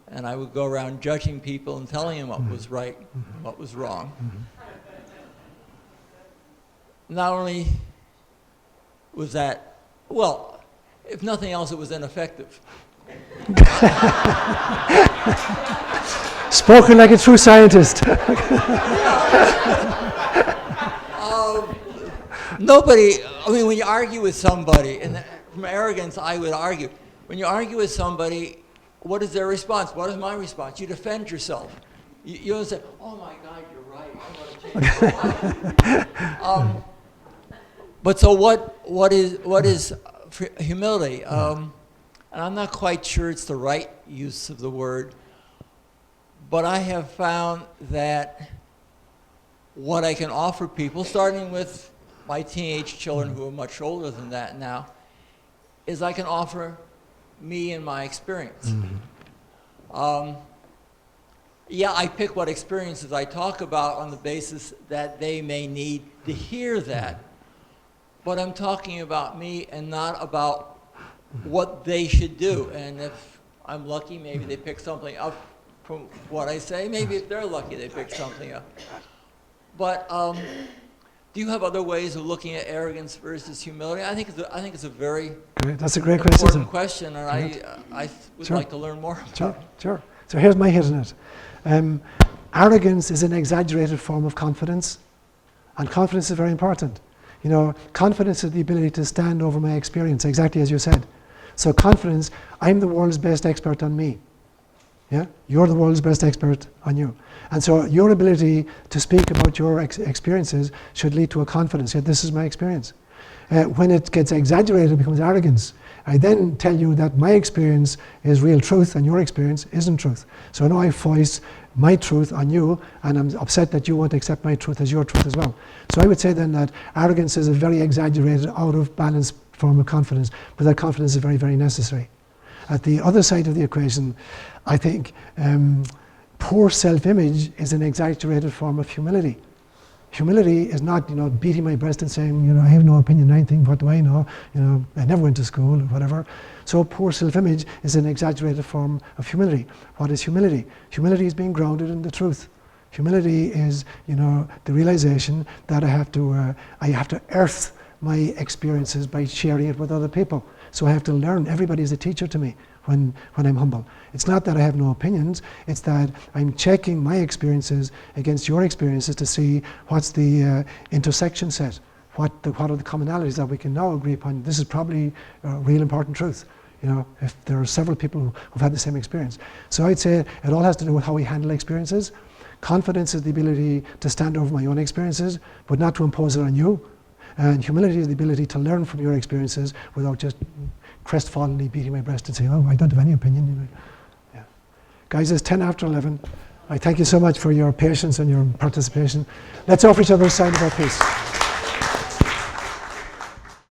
And I would go around judging people and telling them what was right and what was wrong. Not only was that, well, if nothing else, it was ineffective. Spoken like a true scientist. Nobody, I mean, when you argue with somebody, and from arrogance I would argue, when you argue with somebody, what is their response? What is my response? You defend yourself. You don't say, oh my God, you're right, I want to change my mind. But so what is humility? And I'm not quite sure it's the right use of the word, but I have found that what I can offer people, starting with my teenage children who are much older than that now, is I can offer me and my experience. Yeah, I pick what experiences I talk about on the basis that they may need to hear that, but I'm talking about me and not about what they should do. And if I'm lucky, maybe they pick something up from what I say. Maybe if they're lucky, they pick something up. But do you have other ways of looking at arrogance versus humility? I think it's a very That's a great important criticism. question, and I would like to learn more about it. Sure. So here's my hit on it. Arrogance is an exaggerated form of confidence, and confidence is very important. Confidence is the ability to stand over my experience, exactly as you said. So confidence, I'm the world's best expert on me. Yeah, you're the world's best expert on you. And so your ability to speak about your experiences should lead to a confidence. Yeah, this is my experience. When it gets exaggerated, it becomes arrogance. I then tell you that my experience is real truth and your experience isn't truth. So now I voice my truth on you, and I'm upset that you won't accept my truth as your truth as well. So I would say then that arrogance is a very exaggerated, out of balance form of confidence, but that confidence is very, very necessary. At the other side of the equation, I think poor self-image is an exaggerated form of humility. Humility is not, beating my breast and saying, I have no opinion on anything, what do I know? I never went to school or whatever. So poor self-image is an exaggerated form of humility. What is humility? Humility is being grounded in the truth. Humility is, the realization that I have to earth my experiences by sharing it with other people. So I have to learn. Everybody is a teacher to me when I'm humble. It's not that I have no opinions, it's that I'm checking my experiences against your experiences to see what's the intersection set, what are the commonalities that we can now agree upon. This is probably real important truth, if there are several people who've had the same experience. So I'd say it all has to do with how we handle experiences. Confidence is the ability to stand over my own experiences, but not to impose it on you. And humility is the ability to learn from your experiences without just crestfallenly beating my breast and saying, I don't have any opinion. Yeah. Guys, it's 10 after 11. I thank you so much for your patience and your participation. Let's offer each other a sign of our peace.